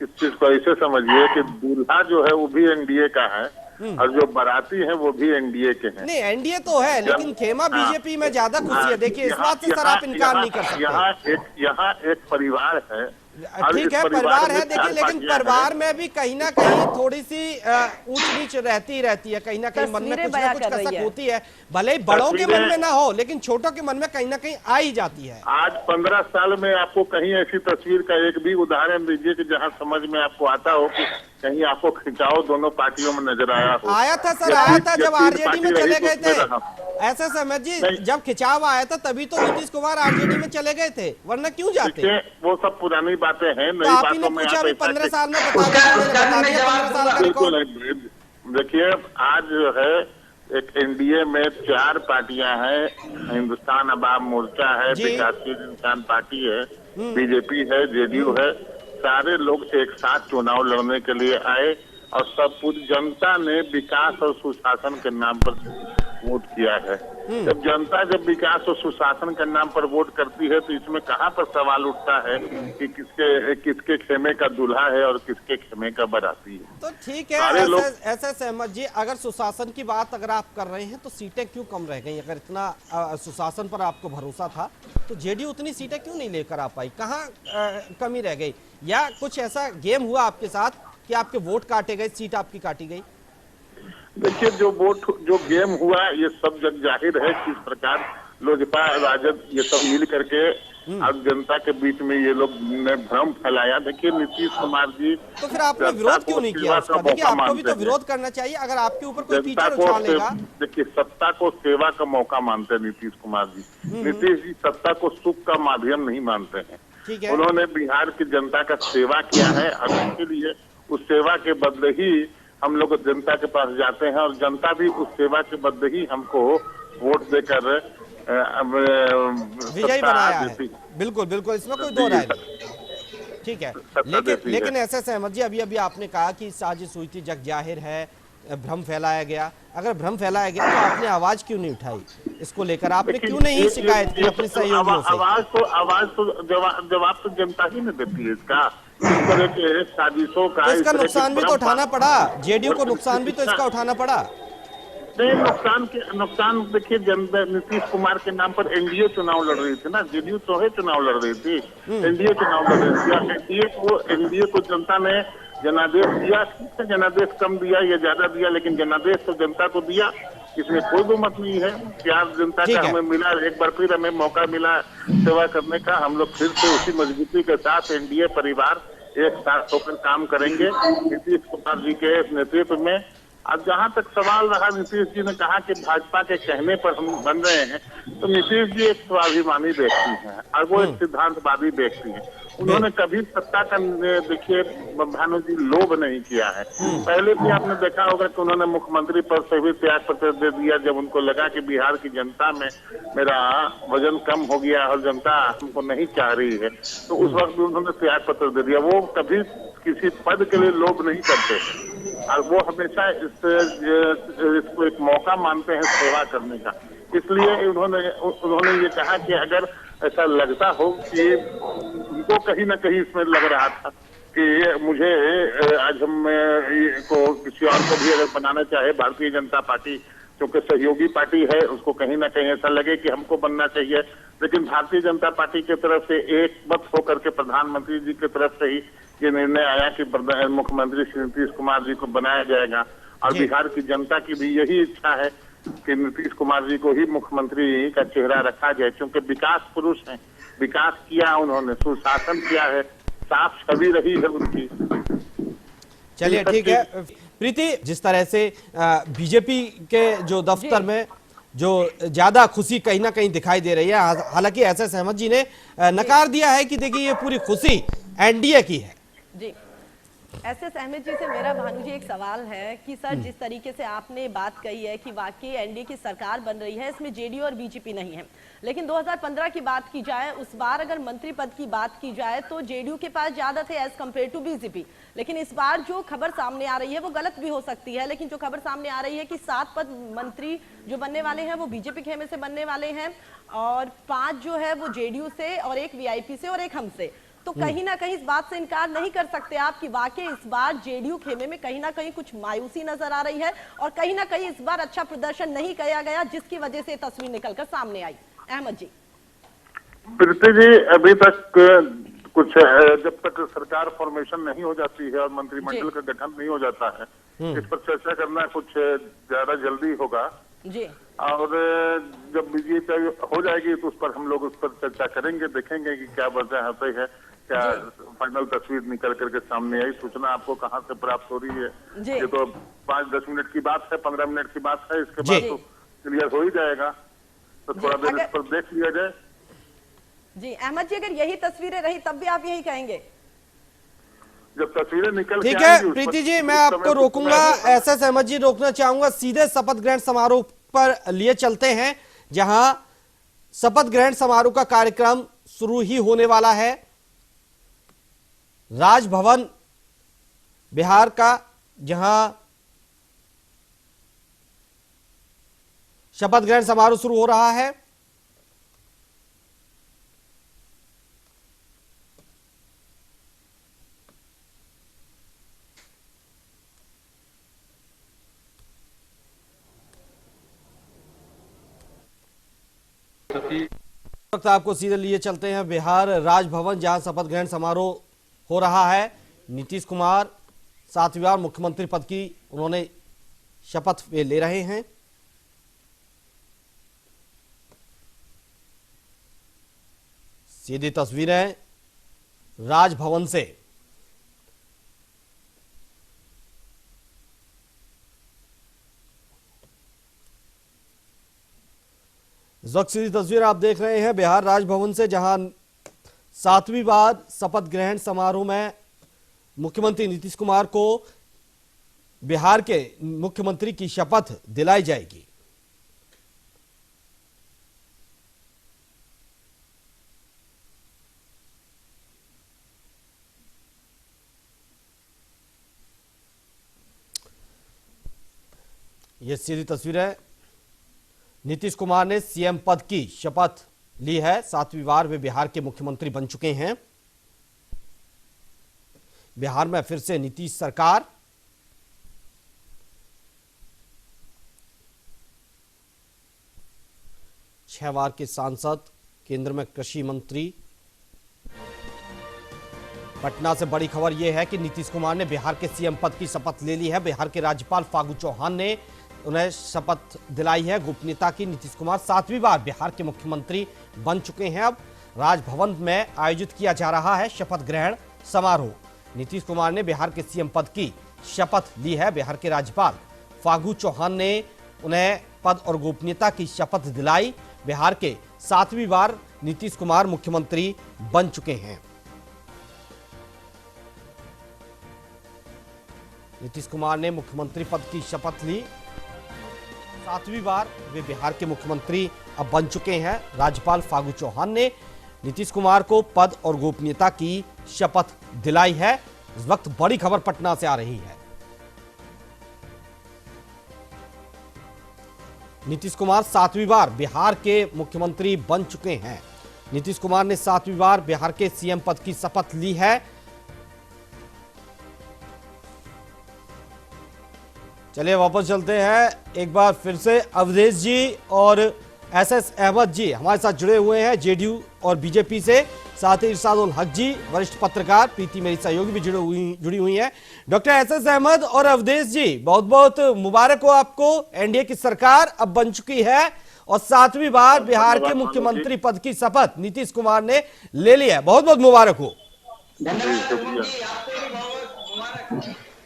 इस चीज को ऐसे समझिए कि दूल्हा जो है वो भी एनडीए का है और जो बाराती हैं वो भी एनडीए के हैं। नहीं, एनडीए तो है, लेकिन खेमा बीजेपी में ज्यादा खुशी है। देखिए इस बात से सर आप इनकार नहीं कर सकते। यहाँ एक परिवार है ठीक है, परिवार है, देखिए, लेकिन परिवार में भी कहीं ना कहीं थोड़ी सी ऊंच नीच रहती है, कहीं ना कहीं मन में कुछ ना कुछ कसक होती है, भले ही बड़ों के मन में ना हो, लेकिन छोटों के मन में कहीं ना कहीं आ ही जाती है। आज 15 साल में आपको कहीं ऐसी तस्वीर का एक भी उदाहरण दीजिए कि जहां समझ में आपको आता हो कि कहीं आपको खिंचाव दोनों पार्टियों में नजर आया हो। आया था सर, आया था जब आरजेडी में चले गए थे, ऐसा समझ जी, जब खिंचाव आया था तभी तो नीतीश कुमार आरजेडी में चले गए थे, वरना क्यों जाते? वो सब पुरानी बातें हैं, तो आप ही ने पूछा भी 15 साल में बिल्कुल। देखिए, आज जो है एक एनडीए में 4 पार्टियां हैं, हिंदुस्तान अवाम मोर्चा है, विकासशील इंसान पार्टी है, बीजेपी है, जेडीयू है, सारे लोग एक साथ चुनाव लड़ने के लिए आए और सब पूरी जनता ने विकास और सुशासन के नाम पर वोट किया है। जब विकास और सुशासन के नाम पर वोट करती है तो इसमें कहाँ पर सवाल उठता है कि किसके खेमे का दूल्हा है और किसके खेमे का बाराती है। तो ठीक है, ऐसे सहमत जी, अगर सुशासन की बात अगर आप कर रहे हैं तो सीटें क्यों कम रह गई? अगर इतना सुशासन पर आपको भरोसा था तो जेडीयू उतनी सीटें क्यों नहीं लेकर आ पाई? कहाँ कमी रह गई? या कुछ ऐसा गेम हुआ आपके साथ कि आपके वोट काटे गए, सीट आपकी काटी गई? देखिए, जो गेम हुआ ये सब जग जाहिर है किस प्रकार लोजपा राजद ये सब मिल करके अब जनता के बीच में ये लोग ने भ्रम फैलाया। देखिए, नीतीश कुमार जी, तो फिर आपने विरोध क्यों नहीं किया उसका? देखिए, आपको भी तो विरोध करना चाहिए अगर आपके ऊपर कोई टीचर उछालेगा। देखिए, सत्ता को सेवा का मौका मानते हैं नीतीश कुमार जी। नीतीश जी सत्ता को सुख का माध्यम नहीं मानते हैं। ठीक है, उन्होंने बिहार की जनता का सेवा किया है और उसके लिए उस सेवा के बदले ही हम लोग जनता के पास जाते हैं और जनता भी उस सेवा के बदले ही हमको वोट देकर विजयी बनाया है। बिल्कुल बिल्कुल, इसमें कोई दो राय नहीं। ठीक है, लेकिन ऐसे सहमत जी, अभी आपने कहा कि साजिश हुई थी, जग जाहिर है, भ्रम फैलाया गया। अगर भ्रम फैलाया गया तो आपने आवाज क्यों नहीं उठाई इसको लेकर? आपने क्यों नहीं शिकायत की अपने सहयोगियों से? आवाज तो जवाब तो जनता ही नहीं देती है इसका। इस तरह के साजिशों का इसका नुकसान भी तो उठाना पड़ा, जेडीयू को नुकसान भी तो इसका उठाना पड़ा। नहीं, नुकसान देखिए, नीतीश कुमार के नाम पर एनडीए चुनाव लड़ रही थी ना, जेडीयू तो है चुनाव लड़ रही थी, एनडीए चुनाव लड़ रही थी। एनडीए को जनता ने जनादेश दिया, जनादेश कम दिया या ज्यादा दिया, लेकिन जनादेश तो जनता को दिया, इसमें कोई दो मत नहीं है। प्यार जनता का हमें मिला, एक बार फिर हमें मौका मिला सेवा करने का। हम लोग फिर से उसी मजबूती के साथ एनडीए परिवार एक साथ होकर काम करेंगे नीतीश कुमार जी के नेतृत्व में। अब जहां तक सवाल रहा, नीतीश जी ने कहा कि भाजपा के कहने पर हम बन रहे हैं, तो नीतीश जी एक स्वाभिमानी व्यक्ति हैं और वो एक सिद्धांतवादी व्यक्ति हैं। उन्होंने कभी सत्ता का, देखिए भानु जी, लोभ नहीं किया है। पहले भी आपने देखा होगा कि उन्होंने मुख्यमंत्री पद से भी त्याग पत्र दे दिया जब उनको लगा कि बिहार की जनता में मेरा वजन कम हो गया और जनता हमको नहीं चाह रही है, तो उस वक्त भी उन्होंने त्याग पत्र दे दिया। वो कभी किसी पद के लिए लोभ नहीं करते और वो हमेशा इसको एक मौका मानते हैं सेवा करने का। इसलिए उन्होंने ये कहा कि अगर ऐसा लगता हो कि उनको कहीं ना कहीं इसमें लग रहा था कि मुझे आज हम को किसी और को भी अगर बनाना चाहे भारतीय जनता पार्टी, क्योंकि सहयोगी पार्टी है, उसको कहीं ना कहीं ऐसा लगे कि हमको बनना चाहिए, लेकिन भारतीय जनता पार्टी की तरफ से एक मत होकर के प्रधानमंत्री जी की तरफ से ही ये निर्णय आया कि मुख्यमंत्री श्री नीतीश कुमार जी को बनाया जाएगा। और बिहार की जनता की भी यही इच्छा है कि नीतीश कुमार जी को ही मुख्यमंत्री का चेहरा रखा जाए, क्योंकि विकास पुरुष हैं, विकास किया उन्होंने, सुशासन किया है, साफ छवि रही है उनकी। चलिए ठीक है प्रीति, जिस तरह से बीजेपी के जो दफ्तर में जो ज्यादा खुशी कहीं ना कहीं दिखाई दे रही है, हालांकि ऐसे सहमत जी ने नकार दिया है कि देखिए ये पूरी खुशी एनडीए की है। जी, ऐसे सहमत जी से मेरा भानु जी एक सवाल है कि सर, जिस तरीके से आपने बात कही है कि वाकई एनडीए की सरकार बन रही है, इसमें जेडीयू और बीजेपी नहीं है, लेकिन 2015 की बात की जाए, उस बार अगर मंत्री पद की बात की जाए तो जेडीयू के पास ज्यादा थे एज कम्पेयर टू बीजेपी। लेकिन इस बार जो खबर सामने आ रही है वो गलत भी हो सकती है, लेकिन जो खबर सामने आ रही है कि 7 पद मंत्री जो बनने वाले हैं वो बीजेपी खेमे से बनने वाले हैं और 5 जो है वो जेडीयू से और 1 वीआईपी से और 1 हमसे। तो कहीं ना कहीं इस बात से इनकार नहीं कर सकते आप कि वाकई इस बार जेडीयू खेमे में कहीं ना कहीं कुछ मायूसी नजर आ रही है और कहीं ना कहीं इस बार अच्छा प्रदर्शन नहीं किया गया, जिसकी वजह से तस्वीर निकलकर सामने आई। अहमद जी। प्रीति जी, अभी तक कुछ जब तक सरकार फॉर्मेशन नहीं हो जाती है और मंत्रिमंडल का गठन नहीं हो जाता है, इस पर चर्चा करना कुछ ज्यादा जल्दी होगा जी। और जब ये हो जाएगी तो उस पर हम लोग उस पर चर्चा करेंगे, देखेंगे कि क्या वजह है, क्या फाइनल तस्वीर निकल करके सामने आई। सूचना आपको कहाँ से प्राप्त हो रही है ये तो 5-10 मिनट की बात है, 15 मिनट की बात है, इसके बाद तो क्लियर हो ही जाएगा, तो थोड़ा देर इस पर देख लिया जाए। जी अहमद जी, अगर यही तस्वीरें रही तब भी आप यही कहेंगे? जब तस्वीरें निकल ठीक है प्रीति जी, मैं आपको रोकूंगा, एसएस अहमद जी रोकना चाहूंगा, सीधे शपथ ग्रहण समारोह पर लिए चलते हैं, जहां शपथ ग्रहण समारोह का कार्यक्रम शुरू ही होने वाला है। राजभवन बिहार का जहां शपथ ग्रहण समारोह शुरू हो रहा है। वक्त आपको सीधे लिए चलते हैं बिहार राजभवन, जहां शपथ ग्रहण समारोह हो रहा है। नीतीश कुमार 7वीं बार मुख्यमंत्री पद की उन्होंने शपथ वे ले रहे हैं। सीधी तस्वीरें राजभवन से। इस वक्त सीधी तस्वीर आप देख रहे हैं बिहार राजभवन से, जहां 7वीं बार शपथ ग्रहण समारोह में मुख्यमंत्री नीतीश कुमार को बिहार के मुख्यमंत्री की शपथ दिलाई जाएगी। ये सीधी तस्वीर है, नीतीश कुमार ने सीएम पद की शपथ ली है। 7वीं बार वे बिहार के मुख्यमंत्री बन चुके हैं। बिहार में फिर से नीतीश सरकार। छह बार के सांसद, केंद्र में कृषि मंत्री। पटना से बड़ी खबर यह है कि नीतीश कुमार ने बिहार के सीएम पद की शपथ ले ली है। बिहार के राज्यपाल फागू चौहान ने उन्हें शपथ दिलाई है गोपनीयता की। नीतीश कुमार 7वीं बार बिहार के मुख्यमंत्री बन चुके हैं। अब राजभवन में आयोजित किया जा रहा है शपथ ग्रहण समारोह। नीतीश कुमार ने बिहार के सीएम पद की शपथ ली है। बिहार के राज्यपाल फागू चौहान ने उन्हें पद और गोपनीयता की शपथ दिलाई। बिहार के 7वीं बार नीतीश कुमार मुख्यमंत्री बन चुके हैं। नीतीश कुमार ने मुख्यमंत्री पद की शपथ ली। 7वीं बार वे बिहार के मुख्यमंत्री अब बन चुके हैं। राज्यपाल फागू चौहान ने नीतीश कुमार को पद और गोपनीयता की शपथ दिलाई है। इस वक्त बड़ी खबर पटना से आ रही है। नीतीश कुमार 7वीं बार बिहार के मुख्यमंत्री बन चुके हैं। नीतीश कुमार ने 7वीं बार बिहार के सीएम पद की शपथ ली है। चलिए वापस चलते हैं एक बार फिर से। अवधेश जी और एसएस अहमद जी हमारे साथ जुड़े हुए हैं जेडीयू और बीजेपी से, साथ ही इरशाद उल हक जी वरिष्ठ पत्रकार, प्रीति मेरी सहयोगी भी जुड़ी हुई हैं। डॉक्टर एसएस अहमद और अवधेश जी, बहुत बहुत मुबारक हो आपको। एनडीए की सरकार अब बन चुकी है और 7वीं बार बिहार के मुख्यमंत्री पद की शपथ नीतीश कुमार ने ले ली है। बहुत बहुत मुबारक हो।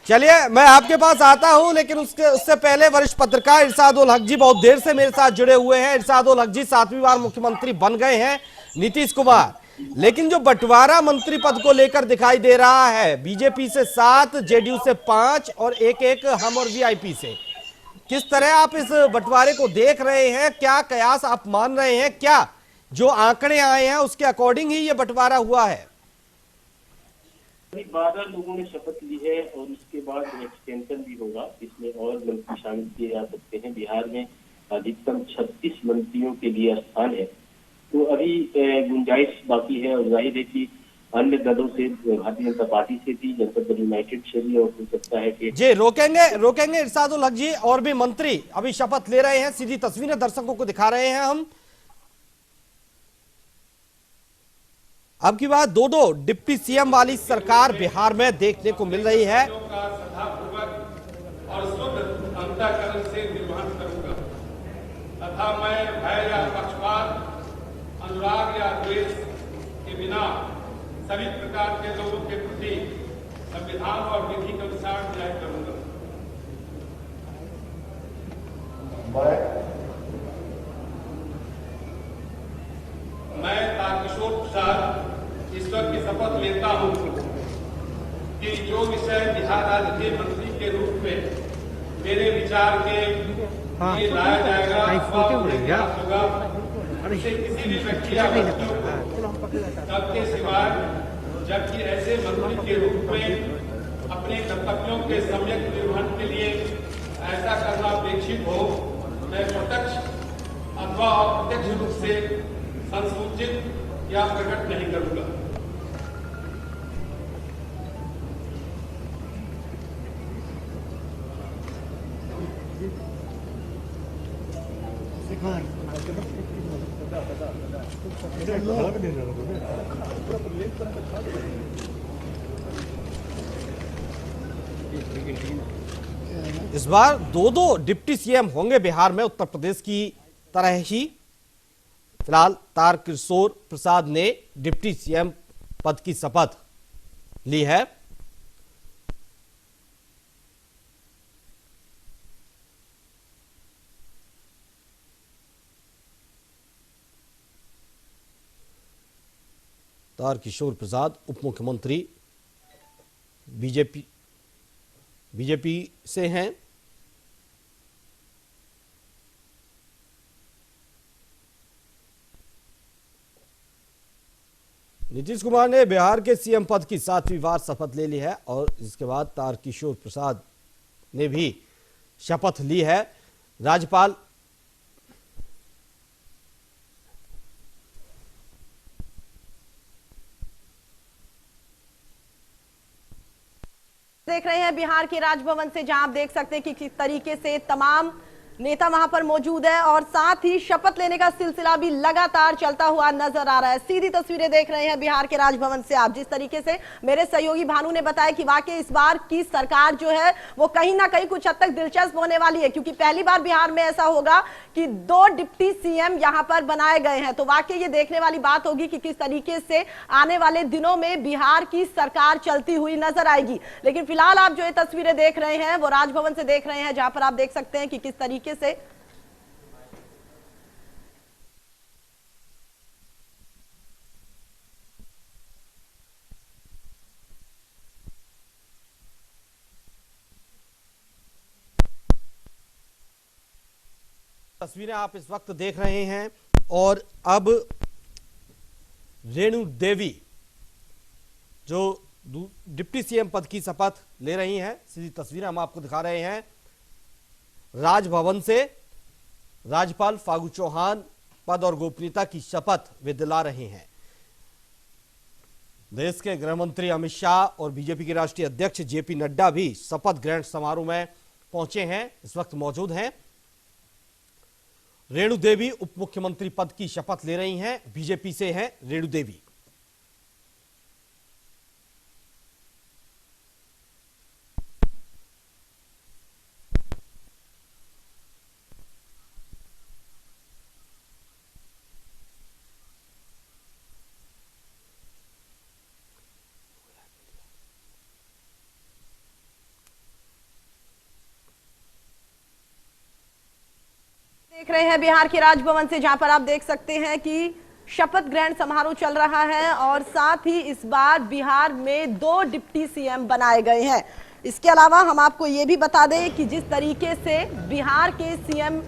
चलिए मैं आपके पास आता हूं, लेकिन उससे पहले वरिष्ठ पत्रकार इरशाद उल हक जी बहुत देर से मेरे साथ जुड़े हुए हैं। इरशाद उल हक जी, 7वीं बार मुख्यमंत्री बन गए हैं नीतीश कुमार, लेकिन जो बंटवारा मंत्री पद को लेकर दिखाई दे रहा है, बीजेपी से 7, जेडीयू से 5 और एक हम और वीआईपी से, किस तरह आप इस बंटवारे को देख रहे हैं? क्या कयास आप मान रहे हैं? क्या जो आंकड़े आए हैं उसके अकॉर्डिंग ही ये बंटवारा हुआ है? 12 लोगों ने शपथ ली है और उसके बाद एक्सटेंशन भी होगा, इसमें और मंत्री शामिल किए जा सकते हैं। बिहार में अधिकतम 36 मंत्रियों के लिए स्थान है, तो अभी गुंजाइश बाकी है। और जाहिर है कि अन्य दलों से, भारतीय जनता पार्टी से भी, जनता दल यूनाइटेड से भी, और हो सकता है कि जी रोकेंगे इरशाद उल हक जी। और भी मंत्री अभी शपथ ले रहे हैं, सीधी तस्वीरें दर्शकों को दिखा रहे हैं हम। अब की बात दो डिप्टी सीएम वाली सरकार बिहार में देखने को मिल रही है। और शुद्ध अंतःकरण से निर्वहन करूंगा तथा मैं भय या पक्षपात, अनुराग या द्वेष के बिना सभी प्रकार के लोगों के प्रति संविधान और विधि के अनुसार न्याय करूंगा। मैं तारकिशोर प्रसाद ईश्वर की शपथ लेता हूं कि जो विषय बिहार राज्य के मंत्री के रूप में मेरे विचार के लिए लाया जाएगा होगा, उसे किसी भी व्यक्ति या वस्तु तब के सिवाय, जबकि ऐसे मंत्री के रूप में अपने कर्तव्यों के सम्यक निर्वहन के लिए ऐसा करना अपेक्षित हो, मैं प्रत्यक्ष अथवा अप्रत्यक्ष रूप से संसूचित या प्रकट नहीं करूंगा। इस बार दो डिप्टी सीएम होंगे बिहार में, उत्तर प्रदेश की तरह ही। फिलहाल तारकिशोर प्रसाद ने डिप्टी सीएम पद की शपथ ली है। तारकिशोर प्रसाद उप मुख्यमंत्री बीजेपी से हैं। नीतीश कुमार ने बिहार के सीएम पद की 7वीं बार शपथ ले ली है और इसके बाद तारकिशोर प्रसाद ने भी शपथ ली है। राज्यपाल देख रहे हैं बिहार के राजभवन से, जहां आप देख सकते हैं कि किस तरीके से तमाम नेता वहां पर मौजूद है और साथ ही शपथ लेने का सिलसिला भी लगातार चलता हुआ नजर आ रहा है। सीधी तस्वीरें देख रहे हैं बिहार के राजभवन से आप। जिस तरीके से मेरे सहयोगी भानु ने बताया कि वाकई इस बार की सरकार जो है वो कहीं ना कहीं कुछ हद तक दिलचस्प होने वाली है, क्योंकि पहली बार बिहार में ऐसा होगा कि 2 डिप्टी सीएम यहां पर बनाए गए हैं। तो वाकई ये देखने वाली बात होगी कि किस तरीके से आने वाले दिनों में बिहार की सरकार चलती हुई नजर आएगी। लेकिन फिलहाल आप जो ये तस्वीरें देख रहे हैं वो राजभवन से देख रहे हैं, जहां पर आप देख सकते हैं कि किस तरीके से तस्वीरें आप इस वक्त देख रहे हैं। और अब रेणु देवी जो डिप्टी सीएम पद की शपथ ले रही हैं, सीधी तस्वीरें हम आपको दिखा रहे हैं। राजभवन से राज्यपाल फागू चौहान पद और गोपनीयता की शपथ वे दिला रहे हैं। देश के गृह मंत्री अमित शाह और बीजेपी के राष्ट्रीय अध्यक्ष जेपी नड्डा भी शपथ ग्रहण समारोह में पहुंचे हैं, इस वक्त मौजूद हैं। रेणु देवी उप मुख्यमंत्री पद की शपथ ले रही हैं, बीजेपी से हैं रेणु देवी। देख रहे हैं बिहार के राजभवन से, जहां पर आप देख सकते हैं कि शपथ ग्रहण समारोह चल रहा है और साथ ही इस बार बिहार में 2 डिप्टी सीएम बनाए गए हैं। इसके अलावा हम आपको ये भी बता दें कि जिस तरीके से बिहार के सीएम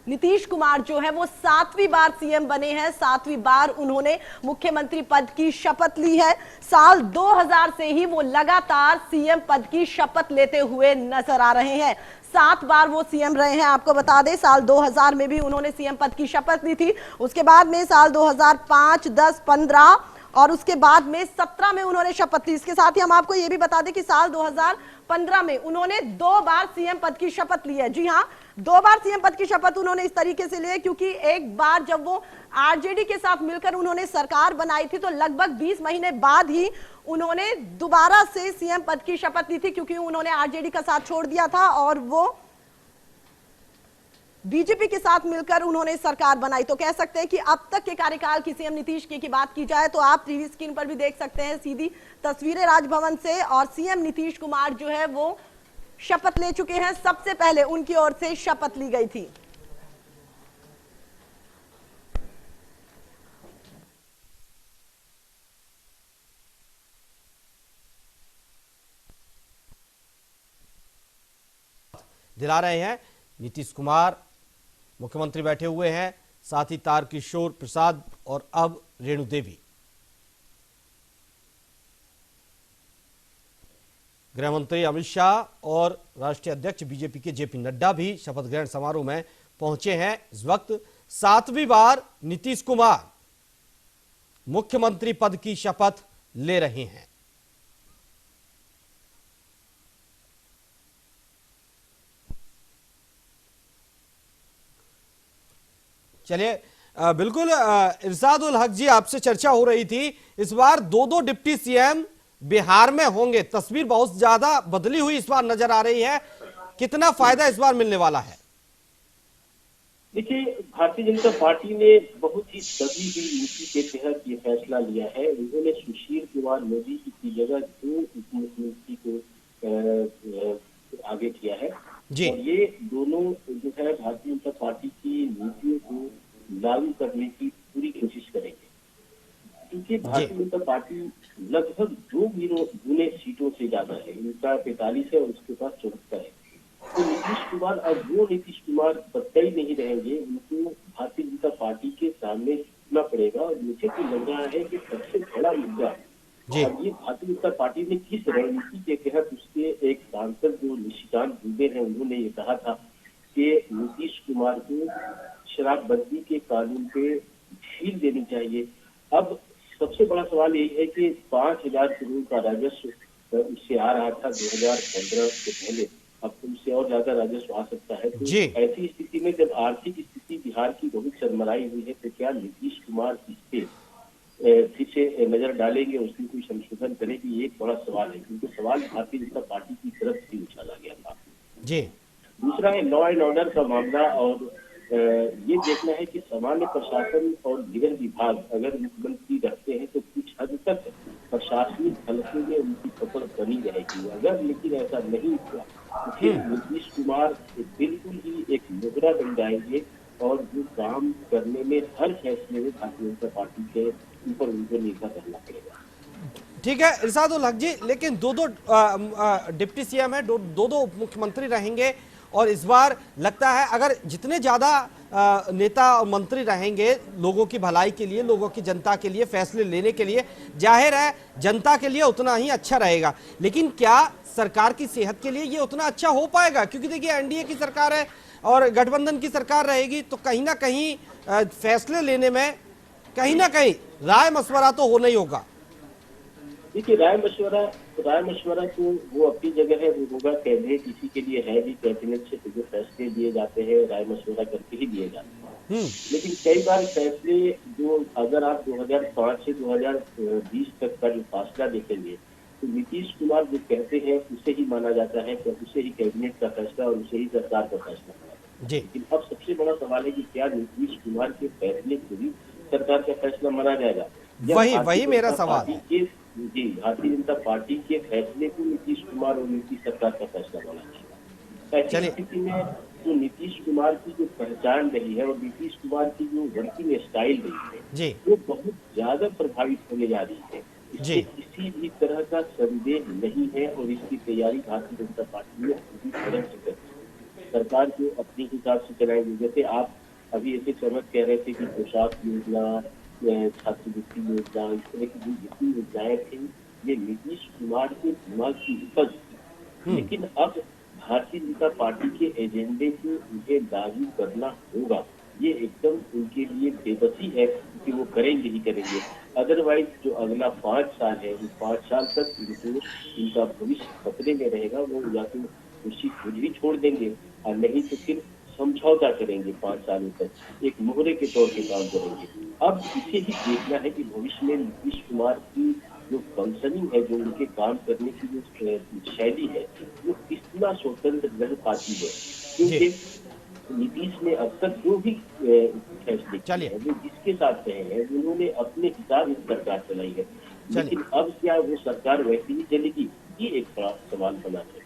नीतीश कुमार जो है वो 7वीं बार सीएम बने हैं, 7वीं बार उन्होंने मुख्यमंत्री पद की शपथ ली है। साल 2000 से ही वो लगातार सीएम पद की शपथ लेते हुए नजर आ रहे हैं। 7 बार वो सीएम रहे हैं। आपको बता दें साल 2000 में भी उन्होंने सीएम पद की शपथ ली थी। उसके बाद में साल 2005, 10, 15 और उसके बाद में 17 में उन्होंने शपथ ली। इसके साथ ही हम आपको ये भी बता दें कि साल 2015 में उन्होंने 2 बार सीएम पद की शपथ ली है। जी हाँ, 2 बार सीएम पद की शपथ उन्होंने इस तरीके से ली है, क्योंकि एक बार जब वो आरजेडी के साथ मिलकर उन्होंने सरकार बनाई थी तो लगभग 20 महीने बाद ही उन्होंने दोबारा से सीएम पद की शपथ ली थी, क्योंकि उन्होंने आरजेडी का साथ छोड़ दिया था और वो बीजेपी के साथ मिलकर उन्होंने सरकार बनाई। तो कह सकते हैं कि अब तक के कार्यकाल की सीएम नीतीश की बात की जाए तो आप टीवी स्क्रीन पर भी देख सकते हैं सीधी तस्वीरें राजभवन से, और सीएम नीतीश कुमार जो है वो शपथ ले चुके हैं। सबसे पहले उनकी ओर से शपथ ली गई थी। दिला रहे हैं नीतीश कुमार, मुख्यमंत्री बैठे हुए हैं, साथ ही तारकिशोर प्रसाद और अब रेणु देवी। गृहमंत्री अमित शाह और राष्ट्रीय अध्यक्ष बीजेपी के जेपी नड्डा भी शपथ ग्रहण समारोह में पहुंचे हैं। इस वक्त 7वीं बार नीतीश कुमार मुख्यमंत्री पद की शपथ ले रहे हैं। चलिए, बिल्कुल इरशाद उल हक जी, आपसे चर्चा हो रही थी, इस बार 2 डिप्टी सीएम बिहार में होंगे। तस्वीर बहुत ज्यादा बदली हुई इस बार नजर आ रही है, कितना फायदा इस बार मिलने वाला है? देखिए, भारतीय जनता पार्टी ने बहुत ही दबी हुई नीति के तहत ये फैसला लिया है। उन्होंने सुशील कुमार मोदी की जगह 2 उप मुख्यमंत्री को आगे किया है जी। और ये दोनों जो है भारतीय जनता पार्टी की नीतियों को लागू करने की पूरी कोशिश करेंगे, क्योंकि भारतीय जनता पार्टी लगभग 2 गुने सीटों से ज्यादा है। इनका 45 है और उसके पास 74 है। तो नीतीश कुमार, अब वो नीतीश कुमार कतई नहीं रहेंगे, उनको भारतीय जनता पार्टी के सामने झुकना पड़ेगा। और मुझे तो लग रहा है कि सबसे बड़ा मुद्दा और ये भारतीय जनता पार्टी ने किस रणनीति के तहत, उसके एक सांसद जो निशिकांत दुबे हैं, उन्होंने ये कहा था कि नीतीश कुमार को शराबबंदी के कानून पे ढील देनी चाहिए। अब सबसे बड़ा सवाल यही है कि 5,000 करोड़ का राजस्व उससे आ रहा था 2015 से पहले, अब उससे और ज्यादा राजस्व आ सकता है। तो ऐसी स्थिति में जब आर्थिक स्थिति बिहार की बहुत चरमराई हुई है, तो क्या नीतीश कुमार इस पे फिर से नजर डालेंगे, उसमें कोई संशोधन करेगी? एक बड़ा सवाल है, क्योंकि सवाल भारतीय जनता पार्टी की तरफ से उछाला गया था जी। दूसरा है लॉ एंड ऑर्डर का मामला, और ये देखना है कि सामान्य प्रशासन और गृह विभाग अगर मुख्यमंत्री रखते हैं तो कुछ हद तक प्रशासनिक हलके में उनकी पकड़ बनी रहेगी। अगर लेकिन ऐसा नहीं हुआ तो फिर नीतीश कुमार बिल्कुल ही एक मुद्रा बन जाएंगे और जो काम करने में हर फैसले में भारतीय जनता पार्टी के ऊपर उनको निर्भर रहना पड़ेगा। ठीक है इरशाद उल हक जी, लेकिन 2 डिप्टी सीएम है, 2 उप मुख्यमंत्री रहेंगे, और इस बार लगता है अगर जितने ज्यादा नेता और मंत्री रहेंगे लोगों की भलाई के लिए, लोगों की जनता के लिए, फैसले लेने के लिए, जाहिर है जनता के लिए उतना ही अच्छा रहेगा। लेकिन क्या सरकार की सेहत के लिए ये उतना अच्छा हो पाएगा? क्योंकि देखिए एनडीए की सरकार है और गठबंधन की सरकार रहेगी, तो कहीं ना कहीं फैसले लेने में कहीं ना कहीं राय मशवरा तो होना ही होगा। देखिए, राय मशवरा तो वो अपनी जगह है, वो होगा। कैबिनेट इसी के लिए है भी, कैबिनेट से जो फैसले लिए जाते हैं राय मशवरा करके ही लिए जाते हैं। लेकिन कई बार फैसले जो, अगर आप 2005 से 2020 तक का जो फासला देखेंगे तो नीतीश कुमार जो कहते हैं उसे ही माना जाता है, तो उसे ही कैबिनेट का फैसला और उसे ही सरकार का फैसला माना। लेकिन अब सबसे बड़ा सवाल है कि क्या नीतीश कुमार के फैसले को भी सरकार का फैसला माना जाएगा? वही मेरा सवाल है। जी, भारतीय जनता पार्टी के फैसले को नीतीश कुमार और नीतीश सरकार का फैसला माना जाएगा। ऐसी स्थिति में जो नीतीश कुमार की जो पहचान रही है और नीतीश कुमार की जो वर्किंग स्टाइल रही है वो बहुत ज्यादा प्रभावित होने जा रही है। इसमें किसी भी तरह का संदेह नहीं है और इसकी तैयारी भारतीय जनता पार्टी ने पूरी तरह से कर सरकार को अपने हिसाब से चलाएंगे। जैसे आप अभी ऐसे चमक कह रहे थे कि पोशाक योजना, छात्रवृत्ति योजना, इस तरह की जो जितनी योजनाएं थी ये नीतीश कुमार के दिमाग की उपज, लेकिन अब भारतीय जनता पार्टी के एजेंडे को उन्हें लागू करना होगा। ये एकदम उनके लिए बेबसी है कि वो करेंगे ही करेंगे। अदरवाइज जो अगला 5 साल है, उस 5 साल तक इनका भविष्य खतरे में रहेगा। वो या तो कृषि खुद ही छोड़ देंगे और नहीं तो फिर समझौता करेंगे 5 सालों तक, एक मोहरे के तौर पे काम करेंगे। अब इसे ही देखना है कि भविष्य में नीतीश कुमार की जो फंक्शनिंग है, जो उनके काम करने की जो शैली है, वो कितना स्वतंत्र रह पाती है। क्योंकि नीतीश ने अब तक जो भी फैसले किए हैं, वो जिसके साथ रहे हैं, उन्होंने अपने हिसाब से सरकार चलाई है। लेकिन अब क्या वो सरकार वैसी ही चलेगी, ये एक बड़ा सवाल बना है।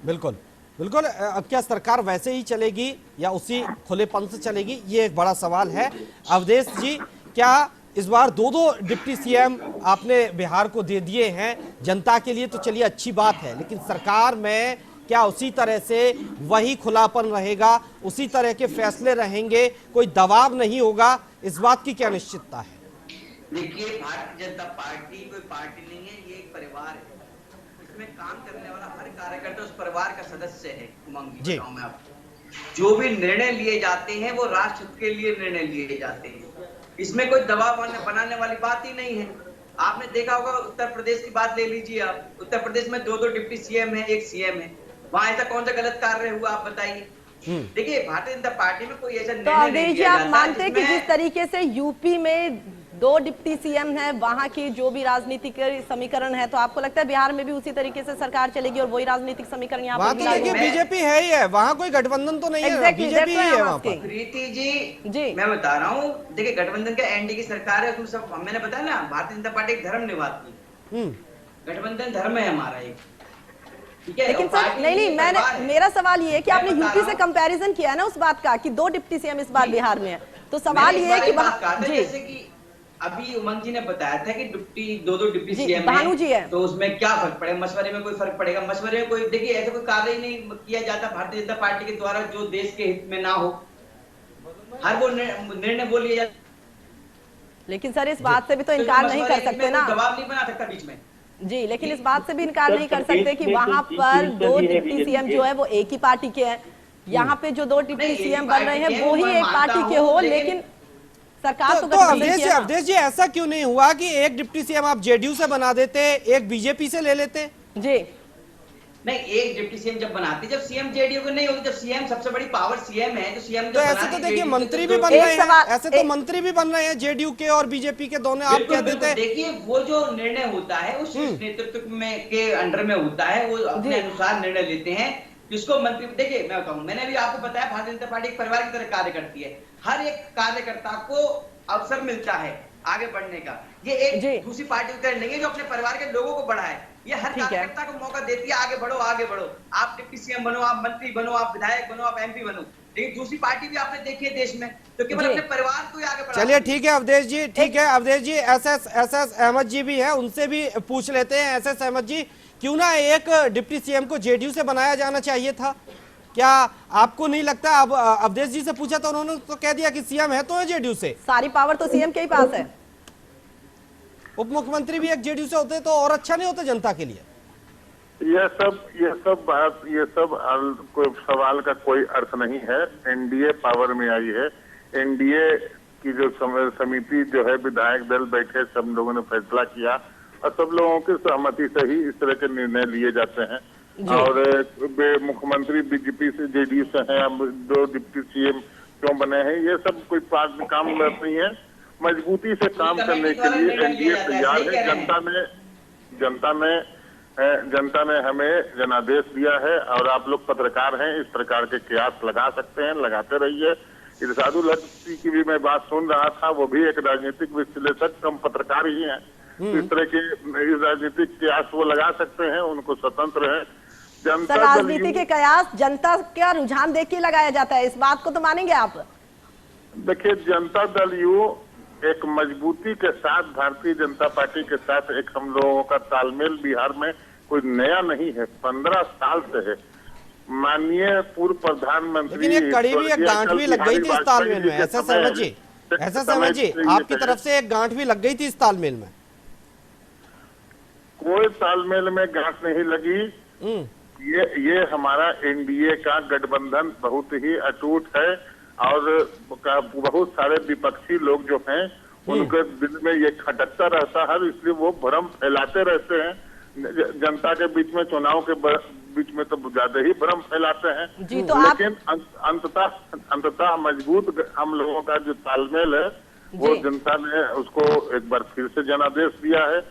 बिल्कुल बिल्कुल, अब क्या सरकार वैसे ही चलेगी या उसी खुलेपन से चलेगी, ये एक बड़ा सवाल है। अवधेश जी, क्या इस बार दो डिप्टी सीएम आपने बिहार को दे दिए हैं, जनता के लिए तो चलिए अच्छी बात है, लेकिन सरकार में क्या उसी तरह से वही खुलापन रहेगा, उसी तरह के फैसले रहेंगे, कोई दबाव नहीं होगा, इस बात की क्या निश्चितता है? देखिए, भारतीय जनता पार्टी कोई पार्टी नहीं है, ये एक परिवार है। इसमें काम करने वाला हर कार्यकर्ता उस परिवार का सदस्य है। उमंग जी, बताऊं मैं आपको, जो भी निर्णय लिए जाते हैं वो राष्ट्र हित के लिए निर्णय लिए जाते हैं। इसमें कोई दबाव बनाने वाली बात ही नहीं है। आपने देखा होगा, उत्तर प्रदेश की बात ले लीजिए आप, उत्तर प्रदेश में 2 डिप्टी सीएम है, 1 सीएम है। वहां ऐसा कौन सा गलत कार्य हुआ, आप बताइए। देखिए, भारतीय जनता पार्टी में कोई ऐसा निर्णय नहीं लिया जाता। आप मानते हैं कि जिस तरीके से यूपी में 2 डिप्टी सीएम है, वहां की जो भी राजनीतिक समीकरण है, तो आपको लगता है बिहार में भी उसी तरीके से सरकार चलेगी और वही राजनीतिक समीकरण यहाँ पर? देखिए, बीजेपी है ही है, वहां कोई गठबंधन तो नहीं है, बीजेपी ही है वहां पर। प्रीति जी, मैं बता रहा हूँ, देखिए गठबंधन का एनडीए की सरकार है, उसमें सब मैंने बताया ना, भारतीय जनता पार्टी एक धर्म निभाती है। गठबंधन धर्म है हमारा एक, ठीक है। लेकिन सर नहीं, मेरा सवाल ये है कि आपने यूपी से कंपैरिजन किया है ना उस बात का कि 2 डिप्टी सीएम इस बार बिहार में है, तो सवाल ये है कि जैसे कि अभी उमंग जी ने बताया था कि 2 डिप्टी सीएम है, तो उसमें क्या फर्क पड़ेगा, मशवरे में कोई फर्क पड़ेगा? मशवरे में कोई, देखिए ऐसा कोई कार्य नहीं किया जाता भारतीय जनता पार्टी के द्वारा जो देश के हित में ना हो, हर वो निर्णय वो लिया जाता। लेकिन सर इस बात से भी तो इनकार नहीं कर सकते ना, दबाव नहीं बना सकता बीच में जी, लेकिन इस बात से भी इनकार नहीं कर सकते कि वहां पर 2 डिप्टी सीएम जो है वो एक ही पार्टी के हैं, यहाँ पे जो 2 डिप्टी सीएम बन रहे हैं वो ही एक पार्टी के हो, लेकिन सरकार तो अवधेश जी, ऐसा क्यों नहीं हुआ कि एक डिप्टी सीएम आप जेडीयू से बना देते, एक बीजेपी से ले लेते? जी नहीं, एक डिप्टी सीएम जब बनाते, जब सीएम जेडीयू को नहीं होती, जब सीएम सबसे बड़ी पावर सीएम है, तो सीएम तो ऐसे तो देखिए मंत्री भी बन रहे हैं, ऐसे तो मंत्री भी बन रहे हैं जेडीयू के और बीजेपी के दोनों, आप कह देते हैं। देखिए, वो जो निर्णय होता है उस नेतृत्व में के अंडर में होता है, वो अपने अनुसार निर्णय लेते हैं, जिसको मंत्री, देखिए मैं बताऊं, मैंने भी आपको बताया भारतीय जनता पार्टी एक परिवार की तरह कार्य करती है, हर एक कार्यकर्ता को अवसर मिलता है आगे बढ़ने का। ये एक दूसरी पार्टी की तरह नहीं है जो अपने परिवार के लोगों को बढ़ाए, ये हर कार्यकर्ता को मौका देती है, आगे बढ़ो आगे बढ़ो, आप डिप्टी सीएम बनो, आप मंत्री बनो, आप विधायक बनो, आप एमपी बनो। लेकिन दूसरी पार्टी भी आपने देखी है देश में, तो केवल अपने परिवार को ही आगे बढ़ा। चलिए ठीक है अवधेश जी, ठीक है अवधेश जी, एस अहमद जी भी है, उनसे भी पूछ लेते हैं। एस अहमद जी, क्यों ना एक डिप्टी सीएम को जेडीयू से बनाया जाना चाहिए था? क्या आपको नहीं लगता? अब अवधेश जी से पूछा तो उन्होंने तो कह दिया कि सीएम है तो है जेडीयू से, सारी पावर तो सीएम के ही पास है। उप मुख्यमंत्री भी एक जेडीयू से होते तो और अच्छा नहीं होता जनता के लिए? ये सब बात, ये सब कोई सवाल का कोई अर्थ नहीं है। एनडीए पावर में आई है, एनडीए की जो समिति जो है, विधायक दल बैठे, सब लोगों ने फैसला किया और सब लोगों की सहमति से ही इस तरह के निर्णय लिए जाते हैं। और मुख्यमंत्री बीजेपी से, जेडीयू से हैं, अब 2 डिप्टी सीएम क्यों बने हैं, ये सब कोई काम नहीं है। मजबूती से काम करने के लिए एनडीए तैयार है। जनता ने हमें जनादेश दिया है और आप लोग पत्रकार हैं, इस प्रकार के कयास लगा सकते हैं, लगाते रहिए। इरशादुल हक की भी मैं बात सुन रहा था, वो भी एक राजनीतिक विश्लेषक कम पत्रकार ही हैं। इस तरह के राजनीतिक कयास वो लगा सकते हैं, उनको स्वतंत्र है। जनता राजनीति के कयास जनता का रुझान देख के लगाया जाता है, इस बात को तो मानेंगे आप? देखिए, जनता दल यू एक मजबूती के साथ भारतीय जनता पार्टी के साथ एक हम लोगों का तालमेल बिहार में कोई नया नहीं है, 15 साल से है। माननीय पूर्व प्रधानमंत्री, लेकिन एक कड़ी भी, एक गांठ भी लग गई थी इस तालमेल में। ऐसा सहमत जी, आपकी तरफ से एक गांठ भी लग गई थी इस तालमेल में? कोई तालमेल में गांठ नहीं लगी। ये हमारा एनडीए का गठबंधन बहुत ही अटूट है और बहुत सारे विपक्षी लोग जो हैं उनके दिल में ये खटकता रहता है, इसलिए वो भ्रम फैलाते रहते हैं जनता के बीच में। चुनाव के बीच में तो ज्यादा ही भ्रम फैलाते हैं। लेकिन अंततः मजबूत हम लोगों का जो तालमेल है वो जनता ने उसको एक बार फिर से जनादेश दिया है।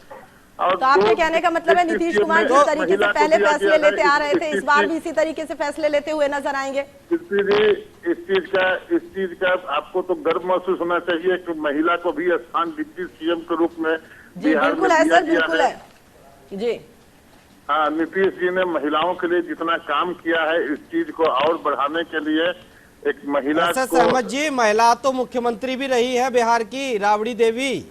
और तो आपके कहने का मतलब है नीतीश कुमार जिस तरीके से पहले फैसले लेते आ रहे थे, इस बार भी इसी तरीके से फैसले लेते हुए नजर आएंगे? इस चीज का आपको तो गर्व महसूस होना चाहिए कि महिला को भी स्थान डिप्टी सीएम के रूप में बिहार में दिया गया है। जी हाँ, नीतीश जी ने महिलाओं के लिए जितना काम किया है, इस चीज को और बढ़ाने के लिए एक महिला एसएस अहमद जी, महिला तो मुख्यमंत्री भी रही है बिहार की, राबड़ी देवी।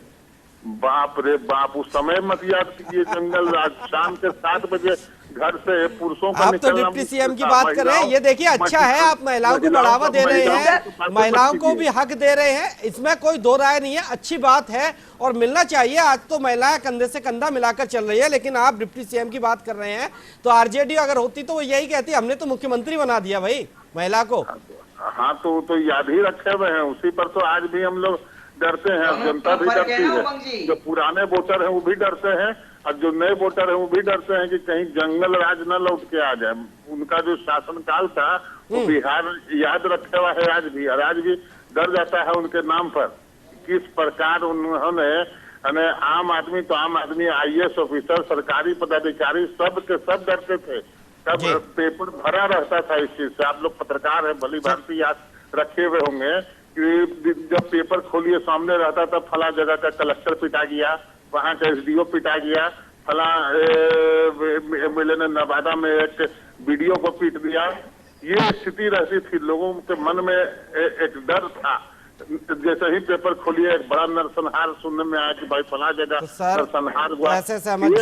बाप रे बाप, उस समय मत याद कीजिए। जंगल रात शाम के 7 बजे घर से पुरुषों को आप तो डिप्टी सीएम की बात कर रहे हैं। ये देखिए, अच्छा है आप महिलाओं को बढ़ावा दे रहे हैं, महिलाओं को भी हक दे रहे हैं, इसमें कोई दो राय नहीं है, अच्छी बात है और मिलना चाहिए। आज तो महिलाएं कंधे से कंधा मिलाकर चल रही है, लेकिन आप डिप्टी सीएम की बात कर रहे हैं तो आरजेडी अगर होती तो वो यही कहती हमने तो मुख्यमंत्री बना दिया भाई महिला को। हाँ, तो याद ही रखे हुए हैं, उसी पर तो आज भी हम लोग डरते हैं। जनता भी डरती है, जो पुराने वोटर हैं वो भी डरते हैं और जो नए वोटर हैं वो भी डरते हैं कि कहीं जंगल राज न लौट के आ जाए। उनका जो शासनकाल था वो बिहार याद रखे हुआ है आज भी, और आज भी डर जाता है उनके नाम पर। किस प्रकार उन्होंने आम आदमी तो आम आदमी, IAS ऑफिसर, सरकारी पदाधिकारी सब के सब डरते थे। तब पेपर भरा रहता था इस चीज से। आप लोग पत्रकार हैं, भली भांति याद रखे हुए होंगे कि जब पेपर खोलिए सामने रहता था फला जगह का कलेक्टर पिटा गया, वहाँ का SDO पिटा गया, फला MLA ने नवादा में एक BDO को पीट दिया। ये स्थिति रहती थी, लोगों के मन में एक डर था। जैसे ही पेपर खोलिए एक बड़ा नरसंहार सुनने में आया कि भाई फला जगह नरसंहार हुआ। एसएस अहमद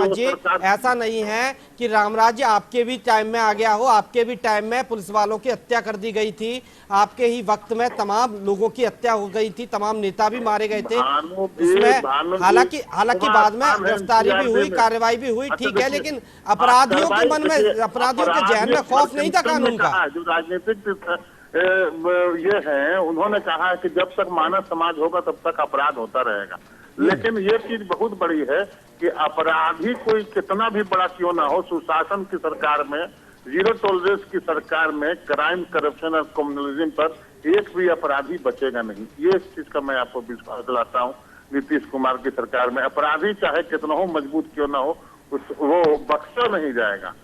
जी, ऐसा नहीं है कि रामराज्य आपके भी टाइम में आ गया हो। आपके भी टाइम में पुलिस वालों की हत्या कर दी गई थी, आपके ही वक्त में तमाम लोगों की हत्या हो गई थी, तमाम नेता भी मारे गए थे। इसमें हालांकि बाद में गिरफ्तारी भी हुई, कार्रवाई भी हुई, ठीक है, लेकिन अपराधियों के मन में, अपराधियों के जहन में खौफ नहीं था कानून का। जो राजनीतिक ये है, उन्होंने कहा कि जब तक मानव समाज होगा तब तक अपराध होता रहेगा। लेकिन ये चीज बहुत बड़ी है कि अपराधी कोई कितना भी बड़ा क्यों ना हो, सुशासन की सरकार में, जीरो टॉलरेंस की सरकार में क्राइम, करप्शन और कम्युनलिज्म पर एक भी अपराधी बचेगा नहीं। ये चीज का मैं आपको विश्वास दिलाता हूँ। नीतीश कुमार की सरकार में अपराधी चाहे कितना हो, मजबूत क्यों ना हो, वो बख्शा नहीं जाएगा।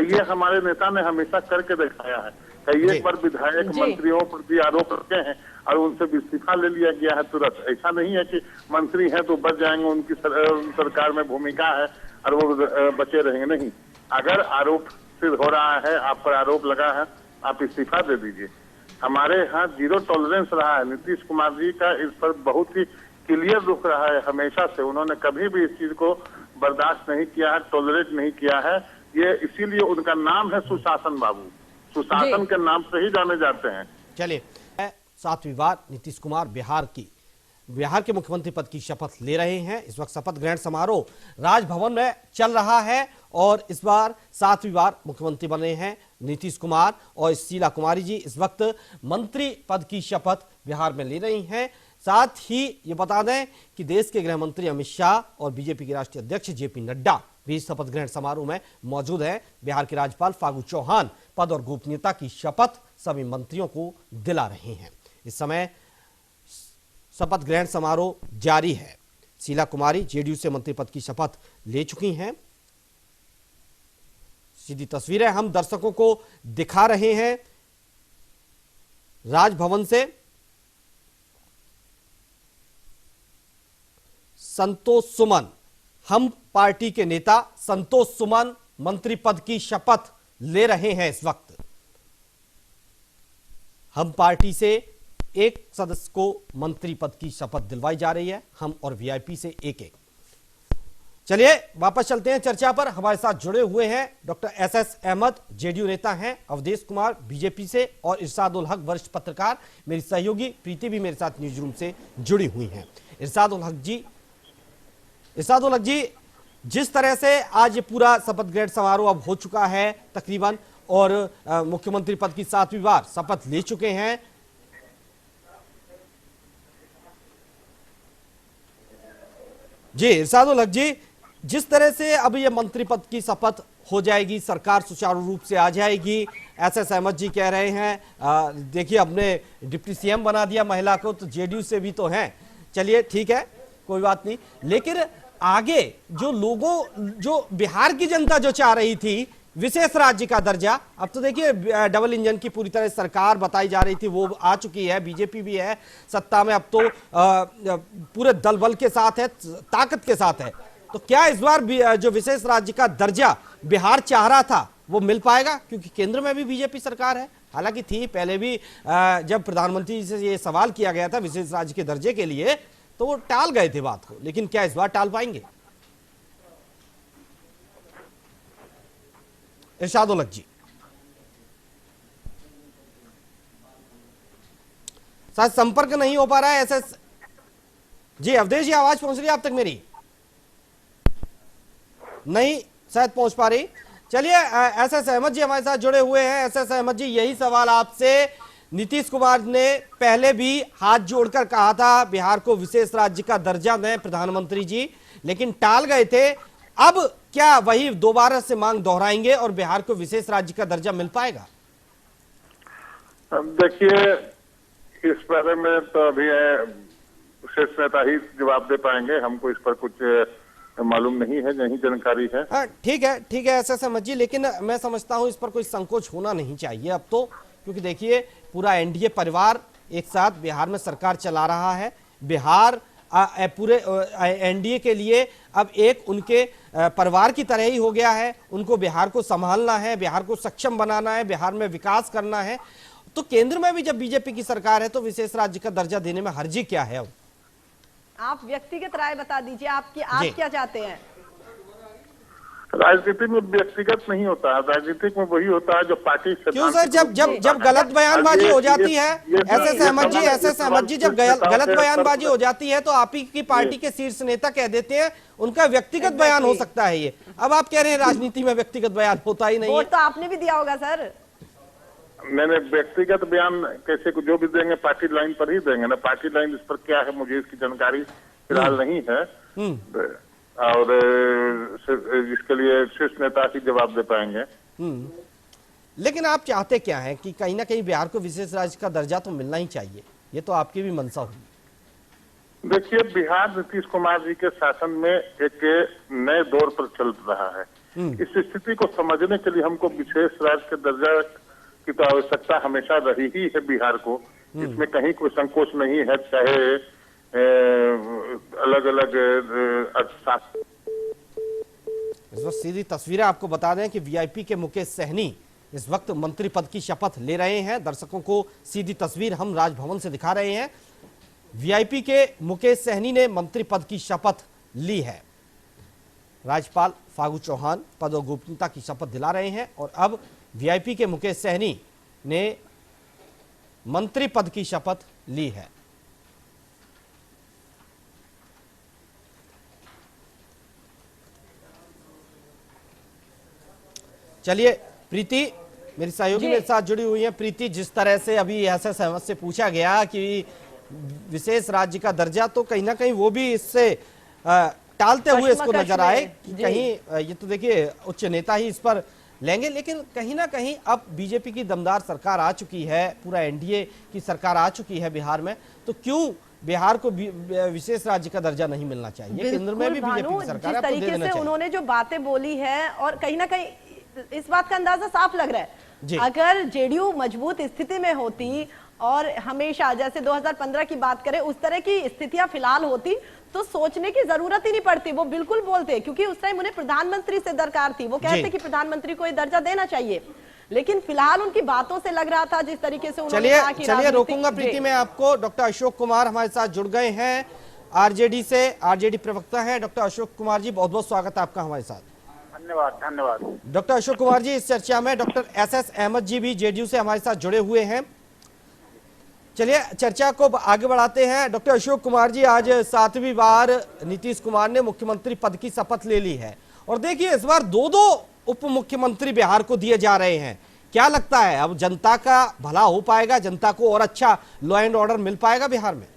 ये हमारे नेता ने हमेशा करके दिखाया है। कई एक बार विधायक मंत्रियों पर भी आरोप रखे हैं और उनसे भी इस्तीफा ले लिया गया है तुरंत। ऐसा नहीं है कि मंत्री हैं तो बच जाएंगे, उनकी सरकार में भूमिका है और वो बचे रहेंगे, नहीं। अगर आरोप सिद्ध हो रहा है, आप पर आरोप लगा है, आप इस्तीफा दे दीजिए। हमारे यहाँ जीरो टॉलरेंस रहा है। नीतीश कुमार जी का इस पर बहुत ही क्लियर रुख रहा है हमेशा से। उन्होंने कभी भी इस चीज को बर्दाश्त नहीं किया है, टॉलरेट नहीं किया है। ये इसीलिए उनका नाम है सुशासन बाबू, सुशासन के नाम से ही जाने जाते हैं। चलिए, 7वीं बार नीतीश कुमार बिहार के मुख्यमंत्री पद की शपथ ले रहे हैं। इस वक्त शपथ ग्रहण समारोह राजभवन में चल रहा है और इस बार 7वीं बार मुख्यमंत्री बने हैं नीतीश कुमार और शीला कुमारी जी इस वक्त मंत्री पद की शपथ बिहार में ले रही हैं। साथ ही ये बता दें कि देश के गृह मंत्री अमित शाह और बीजेपी के राष्ट्रीय अध्यक्ष जेपी नड्डा भी शपथ ग्रहण समारोह में मौजूद हैं। बिहार के राज्यपाल फागू चौहान पद और गोपनीयता की शपथ सभी मंत्रियों को दिला रहे हैं। इस समय शपथ ग्रहण समारोह जारी है। शीला कुमारी जेडीयू से मंत्री पद की शपथ ले चुकी हैं। सीधी तस्वीरें हम दर्शकों को दिखा रहे हैं राजभवन से। संतोष सुमन, हम पार्टी के नेता संतोष सुमन मंत्री पद की शपथ ले रहे हैं। इस वक्त हम पार्टी से एक सदस्य को मंत्री पद की शपथ दिलवाई जा रही है, हम और वीआईपी से एक एक। चलिए वापस चलते हैं चर्चा पर। हमारे साथ जुड़े हुए हैं डॉक्टर एसएस अहमद, जेडीयू नेता हैं, अवधेश कुमार बीजेपी से और इरशाद उल हक वरिष्ठ पत्रकार। मेरी सहयोगी प्रीति भी मेरे साथ न्यूज रूम से जुड़ी हुई हैं। इरशाद उल हक जी, जिस तरह से आज पूरा शपथ ग्रहण समारोह अब हो चुका है तकरीबन और मुख्यमंत्री पद की 7वीं बार शपथ ले चुके हैं, जी इरशाद उल हक जी, जिस तरह से अब ये मंत्री पद की शपथ हो जाएगी, सरकार सुचारू रूप से आ जाएगी, एसएस अहमद जी कह रहे हैं देखिए अपने डिप्टी सीएम बना दिया महिला को, तो जेडीयू से भी तो हैं, चलिए ठीक है कोई बात नहीं, लेकिन आगे जो लोगों, जो बिहार की जनता जो चाह रही थी विशेष राज्य का दर्जा, अब तो देखिए डबल इंजन की पूरी तरह सरकार बताई जा रही थी, वो आ चुकी है, बीजेपी भी है सत्ता में, अब तो पूरे दल बल के साथ है, ताकत के साथ है, तो क्या इस बार जो विशेष राज्य का दर्जा बिहार चाह रहा था वो मिल पाएगा? क्योंकि केंद्र में भी बीजेपी सरकार है, हालांकि थी पहले भी, जब प्रधानमंत्री से ये सवाल किया गया था विशेष राज्य के दर्जे के लिए तो वो टाल गए थे बात को, लेकिन क्या इस बार टाल पाएंगे? इरशाद उल हक जी, शायद संपर्क नहीं हो पा रहा है एसएस जी। अवधेश जी आवाज पहुंच रही है आप तक मेरी? नहीं शायद पहुंच पा रही। चलिए एसएस अहमद जी हमारे साथ जुड़े हुए हैं। एसएस अहमद जी, यही सवाल आपसे नीतीश कुमार ने पहले भी हाथ जोड़कर कहा था बिहार को विशेष राज्य का दर्जा दें प्रधानमंत्री जी, लेकिन टाल गए थे। अब क्या वही दोबारा से मांग दोहराएंगे और बिहार को विशेष राज्य का दर्जा मिल पाएगा? देखिए, इस बारे में तो अभी विशेष नेता ही जवाब दे पाएंगे, हमको इस पर कुछ मालूम नहीं है, नहीं जानकारी है। हाँ ठीक है एसएस अहमद जी, लेकिन मैं समझता हूं इस पर कोई संकोच होना नहीं चाहिए अब तो, क्योंकि देखिए पूरा एनडीए परिवार एक साथ बिहार में सरकार चला रहा है। बिहार पूरे एनडीए के लिए अब एक उनके परिवार की तरह ही हो गया है। उनको बिहार को संभालना है, बिहार को सक्षम बनाना है, बिहार में विकास करना है। तो केंद्र में भी जब बीजेपी की सरकार है तो विशेष राज्य का दर्जा देने में हर्जी क्या है? अब आप व्यक्तिगत राय बता दीजिए, आप क्या चाहते हैं? राजनीति में व्यक्तिगत नहीं होता, राजनीतिक में वही होता है जो पार्टी। क्यों सर, जब गलत बयानबाजी हो जाती है एसएस अहमद जी, जब गलत बयानबाजी हो जाती है तो आप ही की पार्टी के शीर्ष नेता कह देते हैं उनका व्यक्तिगत बयान हो सकता है ये। अब आप कह रहे हैं राजनीति में व्यक्तिगत बयान होता ही नहीं है। वोट तो आपने भी दिया होगा सर। मैंने व्यक्तिगत बयान कैसे, जो भी देंगे पार्टी लाइन पर ही देंगे ना। पार्टी लाइन इस पर क्या है मुझे इसकी जानकारी फिलहाल नहीं है, और इसके लिए शीर्ष नेता ही जवाब दे पाएंगे। लेकिन आप चाहते क्या हैं कि कहीं ना कहीं बिहार को विशेष राज्य का दर्जा तो मिलना ही चाहिए, ये तो आपकी भी मंशा होगी। देखिए, बिहार नीतीश कुमार जी के शासन में एक नए दौर पर चल रहा है। इस स्थिति को समझने के लिए हमको विशेष राज्य के दर्जा की तो आवश्यकता हमेशा रही ही है बिहार को, इसमें कहीं कोई संकोच नहीं है। चाहे अलग अलग इस वक्त सीधी तस्वीरें आपको बता दें कि वीआईपी के मुकेश सहनी इस वक्त मंत्री पद की शपथ ले रहे हैं। दर्शकों को सीधी तस्वीर हम राजभवन से दिखा रहे हैं। वीआईपी के मुकेश सहनी ने मंत्री पद की शपथ ली है। राज्यपाल फागू चौहान पद और गोपनीयता की शपथ दिला रहे हैं और अब वीआईपी के मुकेश सहनी ने मंत्री पद की शपथ ली है। चलिए प्रीति मेरी सहयोगी मेरे साथ जुड़ी हुई है। प्रीति, जिस तरह से अभी एसएस अहमद से पूछा गया कि विशेष राज्य का दर्जा, तो कहीं ना कहीं वो भी इससे टालते हुए इसको नजर आए कि कहीं ये तो देखिए उच्च नेता ही इस पर लेंगे, लेकिन कहीं ना कहीं अब बीजेपी की दमदार सरकार आ चुकी है, पूरा एनडीए की सरकार आ चुकी है बिहार में, तो क्यों बिहार को विशेष राज्य का दर्जा नहीं मिलना चाहिए? केंद्र में भी बीजेपी की सरकार है, जिस तरीके से उन्होंने जो बातें बोली है और कहीं ना कहीं इस बात का अंदाजा साफ लग रहा है, अगर जेडीयू मजबूत स्थिति में होती और हमेशा जैसे 2015 की बात करें उस तरह की स्थितियां फिलहाल होती तो सोचने की जरूरत ही नहीं पड़ती। वो बिल्कुल बोलते, क्योंकि उस टाइम उन्हें प्रधानमंत्री से दरकार थी, वो कहते कि प्रधानमंत्री को ये दर्जा देना चाहिए, लेकिन फिलहाल उनकी बातों से लग रहा था जिस तरीके से उन्होंने कहा कि चलिए रोकूंगा प्रीति में आपको। डॉक्टर अशोक कुमार हमारे साथ जुड़ गए हैं आरजेडी से, आरजेडी प्रवक्ता है डॉक्टर अशोक कुमार जी, बहुत बहुत स्वागत है आपका हमारे साथ। धन्यवाद। डॉक्टर अशोक कुमार जी, इस चर्चा में डॉक्टर एसएस अहमद जी भी जेडीयू से हमारे साथ जुड़े हुए हैं। चलिए चर्चा को आगे बढ़ाते हैं। डॉक्टर अशोक कुमार जी, आज 7वीं बार नीतीश कुमार ने मुख्यमंत्री पद की शपथ ले ली है और देखिए इस बार दो उप मुख्यमंत्री बिहार को दिए जा रहे हैं। क्या लगता है अब जनता का भला हो पाएगा, जनता को और अच्छा लॉ एंड ऑर्डर मिल पाएगा बिहार में?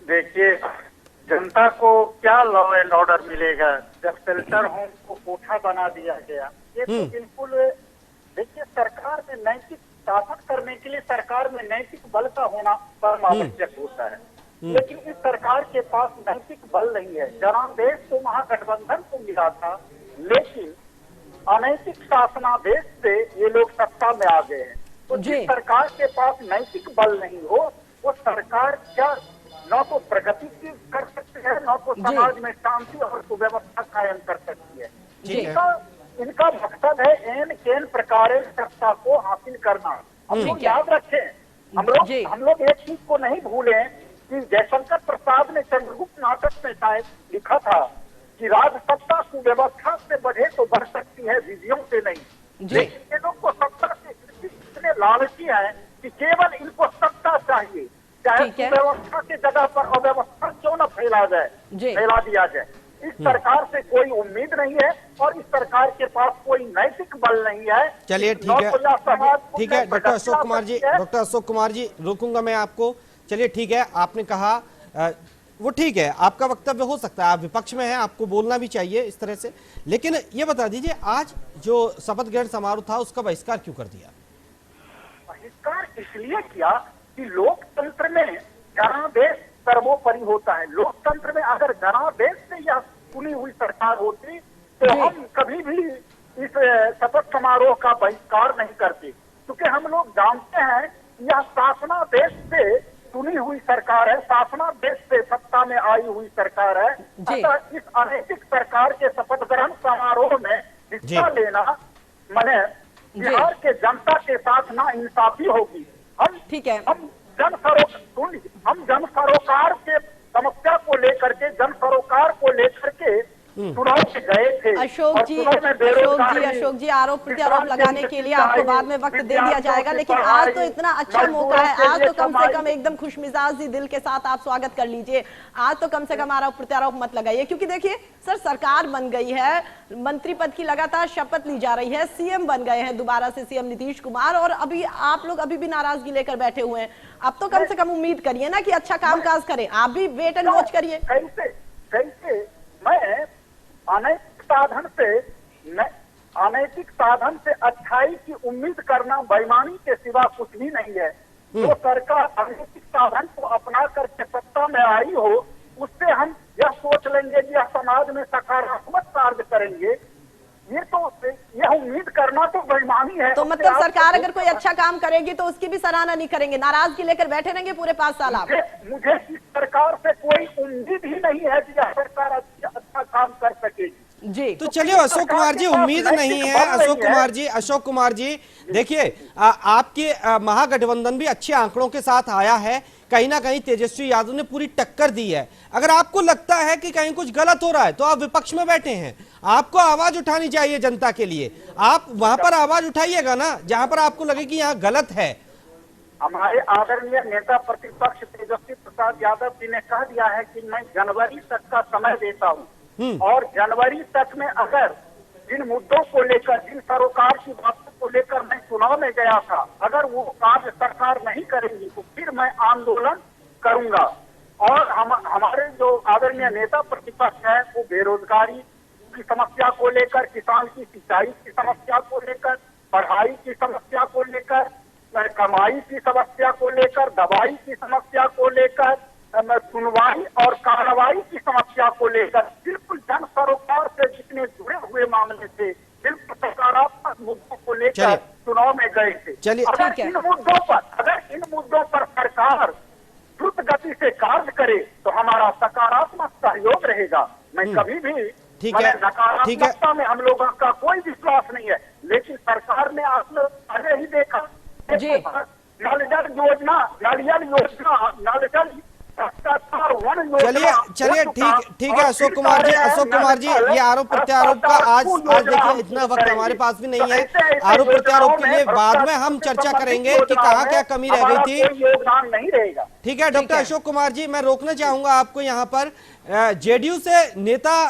देखिए, जनता को क्या लॉ एंड ऑर्डर मिलेगा जब शेल्टर होम को कोठा बना दिया गया। ये तो बिल्कुल, देखिए सरकार में नैतिक शासन करने के लिए सरकार में नैतिक बल का होना परम आवश्यक होता है, लेकिन इस सरकार के पास नैतिक बल नहीं है। जनादेश तो महागठबंधन को मिला था, लेकिन अनैतिक शासनादेश से ये लोग सत्ता में आ गए हैं। तो जिस सरकार के पास नैतिक बल नहीं हो, वो सरकार क्या न तो प्रगति की कर सकती है, न तो समाज में शांति और सुव्यवस्था कायम कर सकती है। इनका मकसद है एन केन प्रकार सत्ता को हासिल करना। हम लोग याद रखें, हम लोग एक चीज को नहीं भूलें कि जयशंकर प्रसाद ने चंद्रगुप्त नाटक में शायद लिखा था कि राजसत्ता सुव्यवस्था से बढ़े तो बढ़ सकती है, विधियों से नहीं। लेकिन ये लोग को सत्ता से इतने लालची है कि केवल इनको सत्ता चाहिए, चाहे सुव्यवस्था की जगह पर अव्यवस्था क्यों न फैला दिया जाए। इस सरकार से कोई उम्मीद नहीं है और इस सरकार के पास कोई नैतिक बल नहीं है। चलिए ठीक है, ठीक है डॉक्टर अशोक कुमार जी रोकूंगा मैं आपको। चलिए ठीक है, आपने कहा वो ठीक है, आपका वक्तव्य हो सकता है, आप विपक्ष में हैं, आपको बोलना भी चाहिए इस तरह से, लेकिन ये बता दीजिए आज जो शपथ ग्रहण समारोह था उसका बहिष्कार क्यों कर दिया? बहिष्कार इसलिए किया कि लोकतंत्र में जनादेश सर्वोपरि होता है। लोकतंत्र में अगर जनादेश से यह चुनी हुई सरकार होती तो हम कभी भी इस शपथ समारोह का बहिष्कार नहीं करते, क्योंकि हम लोग जानते हैं यह शासनादेश से चुनी हुई सरकार है, शासनादेश से सत्ता में आई हुई सरकार है। अतः इस अनैतिक सरकार के शपथ ग्रहण समारोह में हिस्सा लेना माने बिहार के जनता के साथ ना इंसाफी होगी। हम जन सरोकार के समस्या को लेकर के, जन सरोकार को लेकर के चुनाव में गए थे। अशोक जी आरोप प्रत्यारोप लगाने के लिए आपको बाद में वक्त दे दिया जाएगा, लेकिन आज तो इतना अच्छा मौका है, आज तो कम से कम एकदम खुशमिजाजी दिल के साथ आप स्वागत कर लीजिए। आज तो कम से कम आरोप प्रत्यारोप मत लगाइए, क्योंकि देखिए सर सरकार बन गई है, मंत्री पद की लगातार शपथ ली जा रही है, सीएम बन गए हैं दोबारा से सीएम नीतीश कुमार, और अभी आप लोग अभी भी नाराजगी लेकर बैठे हुए हैं। अब तो कम से कम उम्मीद करिए ना कि अच्छा कामकाज करें, आप भी वेट एंड वॉच करिए। कैसे मैं अनैतिक साधन से अच्छाई की उम्मीद करना बेईमानी के सिवा कुछ भी नहीं है। जो सरकार अनैतिक साधन को अपना करके सत्ता में आई हो, उससे हम यह सोच लेंगे कि यह समाज में सकारात्मक कार्य करेंगे, यह उम्मीद करना तो बेईमानी है। तो मतलब सरकार अगर कोई अच्छा काम करेगी तो उसकी भी सराहना नहीं करेंगे, नाराजगी लेकर बैठे रहेंगे पूरे 5 साल आप? मुझे इस सरकार से कोई उम्मीद ही नहीं है कि यह सरकार अच्छा काम कर सकेगी। जी तो चलिए अशोक कुमार जी, उम्मीद नहीं है अशोक कुमार जी देखिए आपके महागठबंधन भी अच्छे आंकड़ों के साथ आया है, कहीं ना कहीं तेजस्वी यादव ने पूरी टक्कर दी है। अगर आपको लगता है कि कहीं कुछ गलत हो रहा है तो आप विपक्ष में बैठे हैं, आपको आवाज उठानी चाहिए जनता के लिए, आप वहां पर आवाज उठाइएगा ना जहां पर आपको लगे कि यहाँ गलत है। हमारे आदरणीय नेता प्रतिपक्ष तेजस्वी प्रसाद यादव जी ने कह दिया है कि मैं जनवरी तक का समय देता हूँ, और जनवरी तक में अगर जिन मुद्दों को लेकर, जिन सरोकार की बातों को लेकर मैं चुनाव में गया था, अगर वो कार्य सरकार नहीं करेगी तो फिर मैं आंदोलन करूंगा। और हमारे जो आदरणीय नेता प्रतिपक्ष है वो बेरोजगारी की समस्या को लेकर, किसान की सिंचाई की समस्या को लेकर, पढ़ाई की समस्या को लेकर, कमाई की समस्या को लेकर, दवाई की समस्या को लेकर, सुनवाई और कार्रवाई की समस्या को लेकर, बिल्कुल जन सरोकार से जितने जुड़े हुए मामले थे, बिल्कुल सकारात्मक मुद्दों को लेकर चुनाव में गए थे। अगर इन मुद्दों पर सरकार द्रुत गति से कार्य करे तो हमारा सकारात्मक सहयोग रहेगा। मैं कभी भी नकारात्मकता में हम लोगों का कोई विश्वास नहीं है, लेकिन सरकार ने आप लोग पहले ही देखा नल जल योजना चलिए ठीक है अशोक कुमार जी ये आरोप प्रत्यारोप का आज देखिए इतना वक्त हमारे पास भी नहीं है, आरोप प्रत्यारोप के लिए बाद में हम चर्चा करेंगे कि कहाँ क्या कमी रह गई थी। योगदान नहीं रहेगा। ठीक है डॉक्टर अशोक कुमार जी, मैं रोकना चाहूंगा आपको यहाँ पर। जेडीयू से नेता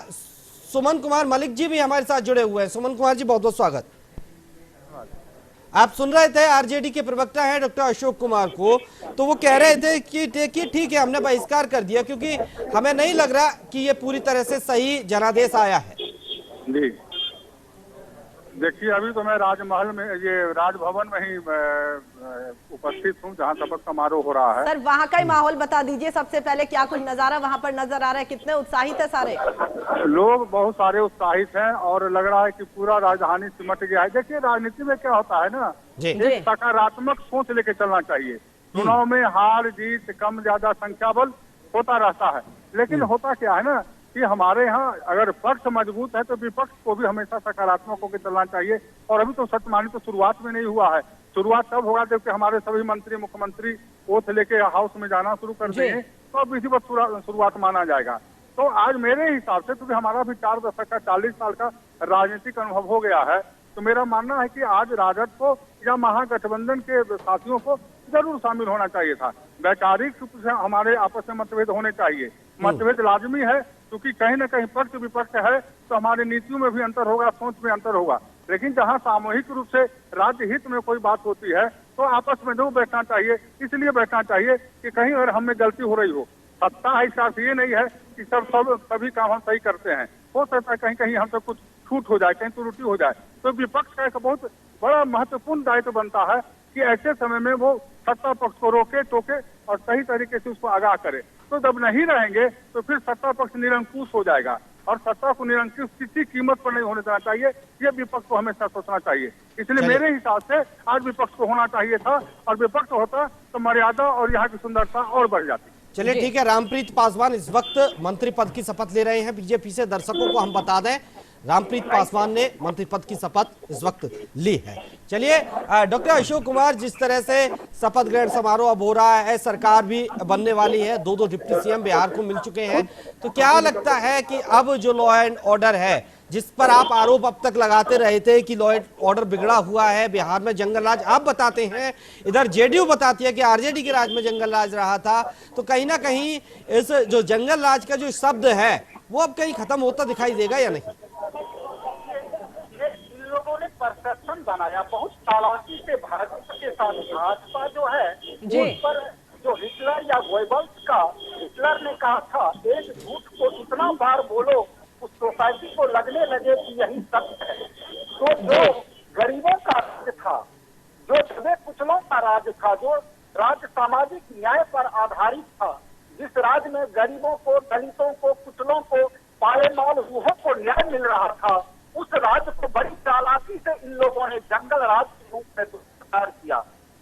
सुमन कुमार मलिक जी भी हमारे साथ जुड़े हुए हैं। सुमन कुमार जी बहुत बहुत स्वागत। आप सुन रहे थे आरजेडी के प्रवक्ता हैं डॉक्टर अशोक कुमार को, तो वो कह रहे थे कि देखिए ठीक है हमने बहिष्कार कर दिया क्योंकि हमें नहीं लग रहा कि ये पूरी तरह से सही जनादेश आया है। जी देखिए, अभी तो मैं राजमहल में, ये राजभवन में ही उपस्थित हूँ जहाँ शपथ समारोह हो रहा है। सर वहाँ का ही माहौल बता दीजिए सबसे पहले, क्या कुछ नजारा वहाँ पर नजर आ रहा है, कितने उत्साहित है सारे लोग? बहुत सारे उत्साहित हैं और लग रहा है कि पूरा राजधानी सिमट गया है। देखिए राजनीति में क्या होता है ना, एक सकारात्मक सोच लेके चलना चाहिए। चुनाव में हार जीत कम ज्यादा संख्या बल होता रहता है, लेकिन होता क्या है ना कि हमारे यहाँ अगर पक्ष मजबूत है तो विपक्ष को भी हमेशा सकारात्मक होकर चलना चाहिए। और अभी तो सत्य मानी तो शुरुआत में नहीं हुआ है, शुरुआत तब होगा जबकि हमारे सभी मंत्री मुख्यमंत्री ओथ लेके हाउस में जाना शुरू कर देंगे, तो अब विधिवत शुरुआत माना जाएगा। तो आज मेरे हिसाब से, क्योंकि हमारा भी 4 दशक का 40 साल का राजनीतिक अनुभव हो गया है, तो मेरा मानना है कि आज राजद को या महागठबंधन के साथियों को जरूर शामिल होना चाहिए था। वैचारिक रूप से हमारे आपस में मतभेद होने चाहिए, मतभेद लाजमी है, क्योंकि कहीं न कहीं पक्ष विपक्ष है तो हमारी नीतियों में भी अंतर होगा, सोच में अंतर होगा। लेकिन जहां सामूहिक रूप से राज्य हित में कोई बात होती है तो आपस में जरूर बैठना चाहिए। इसलिए बैठना चाहिए कि कहीं अगर हमें गलती हो रही हो, सत्ता है इसका अर्थ ये नहीं है कि सभी काम हम सही करते हैं। हो सकता है कहीं कहीं हमसे कुछ छूट हो जाए, कहीं त्रुटि हो जाए, तो विपक्ष का एक बहुत बड़ा महत्वपूर्ण दायित्व बनता है कि ऐसे समय में वो सत्ता पक्ष को रोके टोके और सही तरीके से उसको आगाह करे। तो जब नहीं रहेंगे तो फिर सत्ता पक्ष निरंकुश हो जाएगा, और सत्ता को निरंकुश किसी कीमत पर नहीं होने देना चाहिए, ये विपक्ष को हमेशा सोचना चाहिए। इसलिए मेरे हिसाब से आज विपक्ष को होना चाहिए था, और विपक्ष होता तो मर्यादा और यहाँ की सुंदरता और बढ़ जाती। चलिए ठीक है, रामप्रीत पासवान इस वक्त मंत्री पद की शपथ ले रहे हैं बीजेपी से। दर्शकों को हम बता दें, रामप्रीत पासवान ने मंत्री पद की शपथ इस वक्त ली है। चलिए डॉक्टर अशोक कुमार, जिस तरह से शपथ ग्रहण समारोह अब हो रहा है, सरकार भी बनने वाली है, 2 डिप्टी सीएम बिहार को मिल चुके हैं, तो क्या लगता है कि अब जो लॉ एंड ऑर्डर है, जिस पर आप आरोप अब तक लगाते रहे थे कि लॉ एंड ऑर्डर बिगड़ा हुआ है, बिहार में जंगल राज आप बताते हैं, इधर जेडीयू बताती है कि आरजेडी के राज में जंगल राज रहा था, तो कहीं ना कहीं इस जो जंगल राज का जो शब्द है वो अब कहीं खत्म होता दिखाई देगा या नहीं? इन लोगों ने परसेप्शन बनाया बहुत चालाकी से भाजपा के साथ। भाजपा जो है उस पर जो हिटलर या गोएबल्स का, हिटलर ने कहा था एक झूठ को इतना बार बोलो उस सोसाइटी को लगने लगे कि यही सत्य है। तो जो गरीबों का राज था, जो दबे कुचलों का राज था, जो राज्य सामाजिक न्याय पर आधारित था, जिस राज्य में गरीबों को, दलितों को, कुचलों को, पालेमाल रूहों को न्याय मिल रहा था, उस राज्य को बड़ी चालाकी से इन लोगों ने जंगल राज के रूप में दुष्प्रचार किया।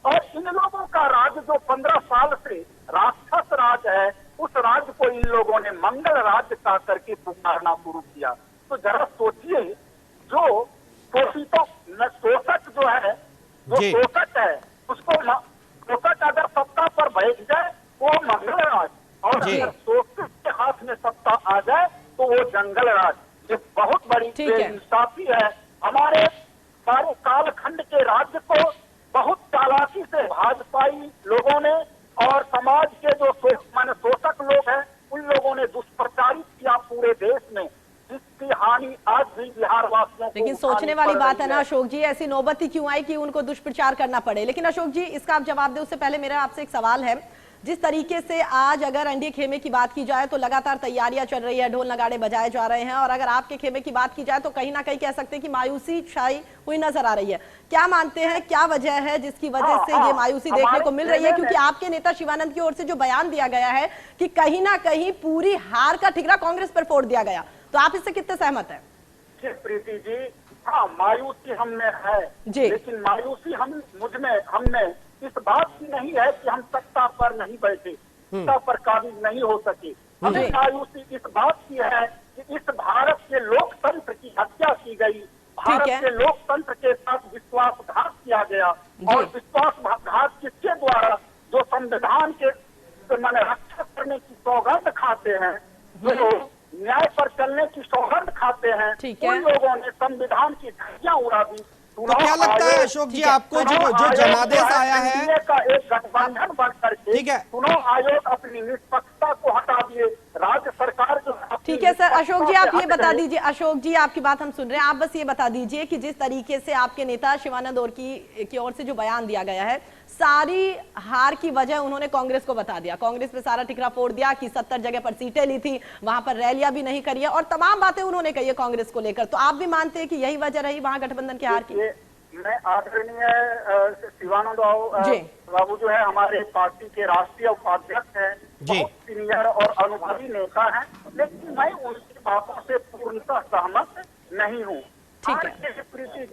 और इन लोगों का राज जो 15 साल से राक्षस राज है, उस राज्य को इन लोगों ने मंगल राज्य का करके पुकारना शुरू किया। तो जरा सोचिए, जो शोषक जो है, जो शोषक है, उसको शोषक अगर सत्ता पर बैठ जाए वो मंगल राज, और अगर शोषक के हाथ में सत्ता आ जाए तो वो जंगल राज। ये बहुत बड़ी बेइंसाफी है। हमारे सारे कालखंड के राज्य को बहुत चालाकी से भाजपाई लोगों ने और समाज के जो शोषक लोग हैं उन लोगों ने दुष्प्रचारित किया पूरे देश में, जिसकी हानि आज भी बिहार वासियों को। लेकिन सोचने वाली बात है ना अशोक जी, ऐसी नौबत ही क्यों आई कि उनको दुष्प्रचार करना पड़े। लेकिन अशोक जी इसका आप जवाब दें उससे पहले मेरा आपसे एक सवाल है। जिस तरीके से आज अगर एनडीए खेमे की बात की जाए तो लगातार तैयारियां चल रही है, ढोल नगाड़े बजाए जा रहे हैं, और अगर आपके खेमे की बात की जाए तो कहीं ना कहीं कह सकते हैं कि मायूसी छाई हुई नजर आ रही है। क्या मानते हैं क्या वजह है जिसकी वजह से ये मायूसी देखने को मिल रही है? क्योंकि आपके नेता शिवानंद की ओर से जो बयान दिया गया है कि कहीं ना कहीं पूरी हार का ठिकरा कांग्रेस पर फोड़ दिया गया, तो आप इससे कितने सहमत है? प्रीति जी, हाँ मायूसी हमने है, लेकिन मायूसी हमने इस बात की नहीं है कि हम सत्ता पर नहीं बैठे, सत्ता पर काबिज नहीं हो सके। हमें मायूसी इस बात की है कि इस भारत के लोकतंत्र की हत्या की गई, भारत के लोकतंत्र के साथ विश्वासघात किया गया, और विश्वासघात किसके द्वारा? जो संविधान के माने रक्षा करने की सौगंध खाते हैं, जो न्याय पर चलने की सौगंध खाते हैं, उन लोगों ने संविधान की धज्जियां उड़ा दी। तो क्या लगता है अशोक जी आपको जो जनादेश आया है का एक गठबंधन बन करके चुनाव आयोग अपनी निष्पक्षता को हटा दिए, राज्य सरकार जो ठीक है सर, अशोक जी आप ये बता दीजिए, अशोक जी आपकी बात हम सुन रहे हैं, आप बस ये बता दीजिए कि जिस तरीके से आपके नेता शिवानंद और की ओर से जो बयान दिया गया है, सारी हार की वजह उन्होंने कांग्रेस को बता दिया, कांग्रेस पे सारा ठिकरा फोड़ दिया कि 70 जगह पर सीटें ली थी, वहां पर रैलियां भी नहीं करी है और तमाम बातें उन्होंने कही है कांग्रेस को लेकर। तो आप भी मानते हैं कि यही वजह रही वहां गठबंधन की हार की? मैं आदरणीय शिवानंद बाबू जो है हमारे पार्टी के राष्ट्रीय उपाध्यक्ष हैं, बहुत सीनियर और अनुभवी नेता हैं, लेकिन मैं उनकी बातों से पूर्णतः सहमत नहीं हूँ। हार के प्रीति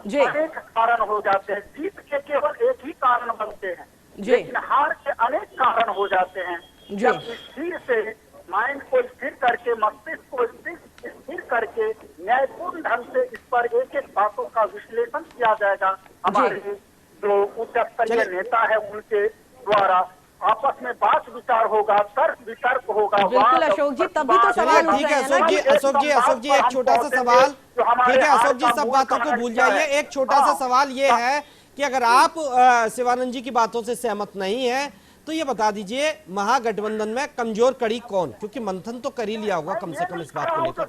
जी अनेक कारण हो जाते हैं, जीत के केवल एक ही कारण बनते हैं, लेकिन हार के अनेक कारण हो जाते हैं। जब स्थिर से माइंड को स्थिर करके, मस्तिष्क को स्थिर करके न्यायपूर्ण ढंग से इस पर एक एक बातों का विश्लेषण किया जाएगा, हमारे जो उच्च स्तरीय नेता है उनके द्वारा आपस में बात विचार होगा, तर्क वितर्क होगा। बिल्कुल अशोक जी, तभी तो सवाल ठीक है अशोक जी एक छोटा सा सवाल, ठीक है अशोक जी सब बातों को भूल जाइए, एक छोटा सा सवाल ये है कि अगर आप शिवानंद जी की बातों से सहमत नहीं है तो ये बता दीजिए महागठबंधन में कमजोर कड़ी कौन, क्योंकि मंथन तो कर ही लिया होगा कम से कम इस बात को लेकर।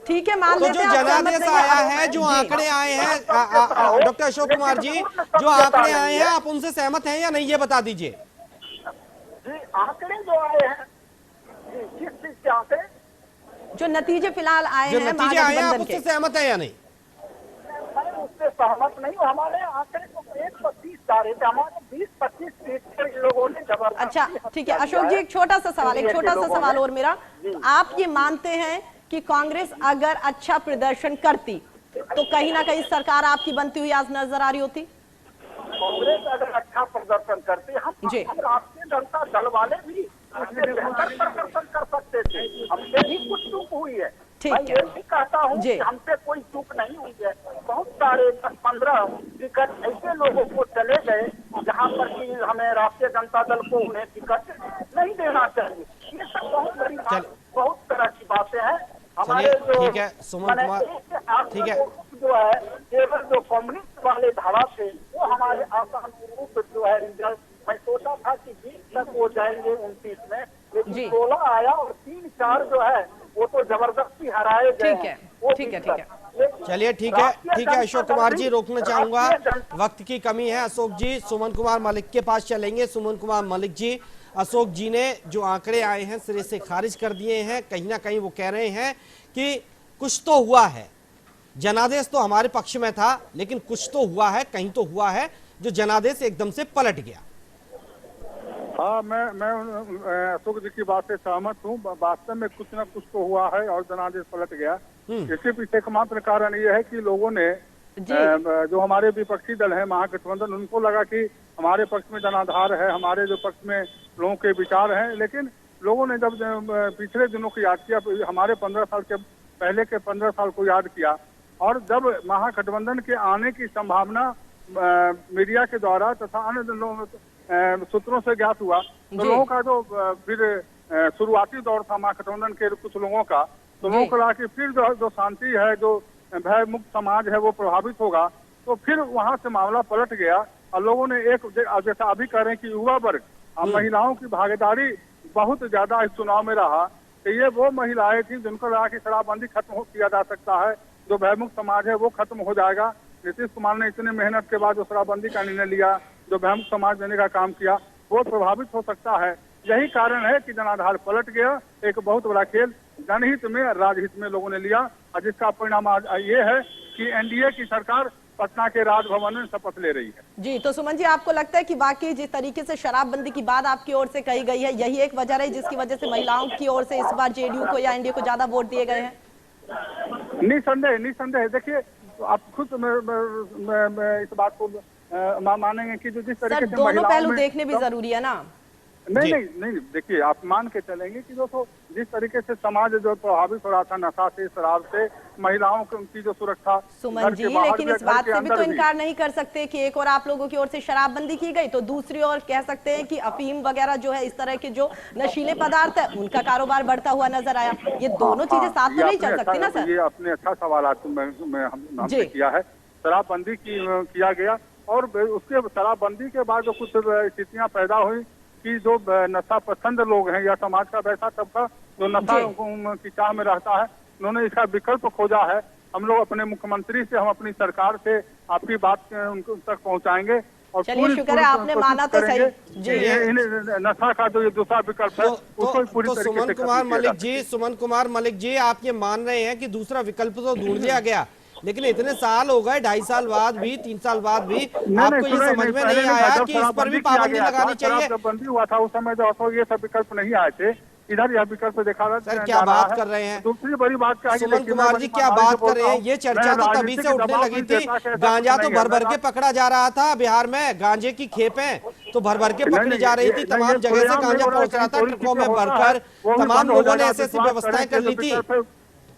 ठीक है मान तो जो जनादेश आया है, जो आंकड़े आए हैं डॉक्टर अशोक कुमार जी, जो आंकड़े आए हैं आप उनसे सहमत हैं या नहीं, ये बता दीजिए। जी आंकड़े जो आए हैं, किस चीज के आंकड़े? जो नतीजे फिलहाल आए हैं, नतीजे आए हैं, आप उससे सहमत है या नहीं? मैं उससे सहमत नहीं हूँ। हमारे आंकड़े को 130 जा रहे थे, हमारे 20-25 सीट पर लोगों ने जबरदस्ती। अच्छा ठीक है अशोक जी, एक छोटा सा सवाल और मेरा, तो आप ये मानते हैं कि कांग्रेस अगर अच्छा प्रदर्शन करती तो कहीं ना कहीं सरकार आपकी बनती हुई आज नजर आ रही होती? कांग्रेस अगर अच्छा प्रदर्शन करती, हम राष्ट्रीय जनता दल वाले भी उससे बेहतर प्रदर्शन कर सकते थे, हमसे भी कुछ चूक हुई है। मैं ये भी कहता हूँ कि हमसे कोई चूक नहीं हुई है। बहुत सारे 10-15 टिकट ऐसे लोगों को चले गए जहाँ पर कि हमें राष्ट्रीय जनता दल को उन्हें टिकट नहीं देना चाहिए। ये सब बहुत बड़ी बात, बहुत तरह की बातें हैं। हमारे जो ठीक है सुमन कुमार, ठीक है जो है केवल जो कम्युनिस्ट वाले धारा थे वो हमारे आसान रूप जो है रिजल्ट, मैं सोचा था कि 20 तक वो जाएंगे 29 में, लेकिन 16 आया और 3-4 जो है वो तो जबरदस्ती हराए गए। ठीक है चलिए ठीक है अशोक कुमार जी, रोकना चाहूंगा, वक्त की कमी है। अशोक जी सुमन कुमार मलिक के पास चलेंगे। सुमन कुमार मलिक जी, अशोक जी ने जो आंकड़े आए हैं सिरे से खारिज कर दिए हैं, कहीं ना कहीं वो कह रहे हैं कि कुछ तो हुआ है, जनादेश तो हमारे पक्ष में था लेकिन कुछ तो हुआ है, कहीं तो हुआ है जो जनादेश एकदम से पलट गया। हाँ मैं अशोक जी की बात से सहमत हूँ, वास्तव में कुछ न कुछ तो हुआ है और जनादेश पलट गया। इसके पीछे एकमात्र कारण ये है कि लोगों ने जो हमारे विपक्षी दल है महागठबंधन, उनको लगा कि हमारे पक्ष में जनाधार है, हमारे जो पक्ष में लोगों के विचार हैं, लेकिन लोगों ने जब पिछले दिनों को याद किया, हमारे 15 साल के पहले के 15 साल को याद किया, और जब महागठबंधन के आने की संभावना मीडिया के द्वारा तथा अन्य सूत्रों से ज्ञात हुआ, तो लोगों का जो फिर शुरुआती दौर था महागठबंधन के कुछ लोगों का, तो लोगों को लगा कि फिर जो शांति है, जो भय मुक्त समाज है वो प्रभावित होगा, तो फिर वहां से मामला पलट गया और लोगों ने एक जैसा अभी कह रहे हैं कि युवा वर्ग, महिलाओं की भागीदारी बहुत ज्यादा इस चुनाव में रहा। तो ये वो महिलाएं थी जिनको लगा कि शराबबंदी खत्म किया जा सकता है, जो भयमुक्त समाज है वो खत्म हो जाएगा। नीतीश कुमार ने इतने मेहनत के बाद जो शराबबंदी का निर्णय लिया, जो भयमुक्त समाज देने का काम किया, वो प्रभावित हो सकता है। यही कारण है कि जनाधार पलट गया। एक बहुत बड़ा खेल जनहित में, राजहित में लोगों ने लिया, और जिसका परिणाम आज ये है कि एनडीए की सरकार पटना के राजभवन में शपथ ले रही है। जी, तो सुमन जी आपको लगता है कि वाकई जिस तरीके से शराबबंदी की बात आपकी ओर से कही गई है, यही एक वजह है जिसकी वजह से महिलाओं की ओर से इस बार जेडीयू को या एनडीए को ज्यादा वोट दिए गए हैं? निसंदेह। देखिए आप खुद मैं इस बात को मानेंगे कि जो जिस तरीके से दोनों पहलू देखने भी जरूरी है ना। नहीं, देखिए आप मान के चलेंगे कि दोस्तों जिस तरीके से समाज जो प्रभावित हो रहा था नशा से, शराब से, महिलाओं की उनकी जो सुरक्षा, सुमन जी लेकिन इस बात से भी तो इनकार नहीं कर सकते कि एक और आप लोगों की ओर से शराबबंदी की गई, तो दूसरी ओर कह सकते हैं कि अफीम वगैरह जो है, इस तरह के जो नशीले पदार्थ है, उनका कारोबार बढ़ता हुआ नजर आया। ये दोनों चीजें साथ तो नहीं चल सकती ना सर। ये आपने अच्छा सवाल हमने किया है। शराबबंदी किया गया और उसके शराबबंदी के बाद जो कुछ स्थितियां पैदा हुई, कि जो नशा पसंद लोग हैं या समाज का वैसा तबका जो नशा की चाह में रहता है, उन्होंने इसका विकल्प खोजा है। हम लोग अपने मुख्यमंत्री से, हम अपनी सरकार से आपकी बात उनको तक पहुंचाएंगे और चलिए शुक्र है आपने माना तो सही जी। नशा का जो ये दूसरा विकल्प है उसको पूरी तरीके से सुमन कुमार मलिक जी आप ये मान रहे हैं कि दूसरा विकल्प तो ढूंढ लिया गया, लेकिन इतने साल हो गए, 2.5 साल बाद भी, 3 साल बाद भी आपको ये समझ में नहीं आया कि इस पर भी पाबंदी लगानी चाहिए? जब बंदी हुआ था उस समय जो ये सब विकल्प नहीं आए थे, इधर यह विकल्प देखा रहा। सर क्या बात कर रहे हैं? दूसरी बड़ी बात क्या है, सुमन कुमार जी क्या बात कर रहे हैं? ये चर्चा तो तभी से उठने लगी थी, गांजा तो भर भर के पकड़ा जा रहा था बिहार में, गांजे की खेपें तो भर भर के पकड़ी जा रही थी, तमाम जगह से गांजा पहुंच रहा था, ट्रकों में भरकर तमाम लोगों ने ऐसी व्यवस्थाएं कर ली थी।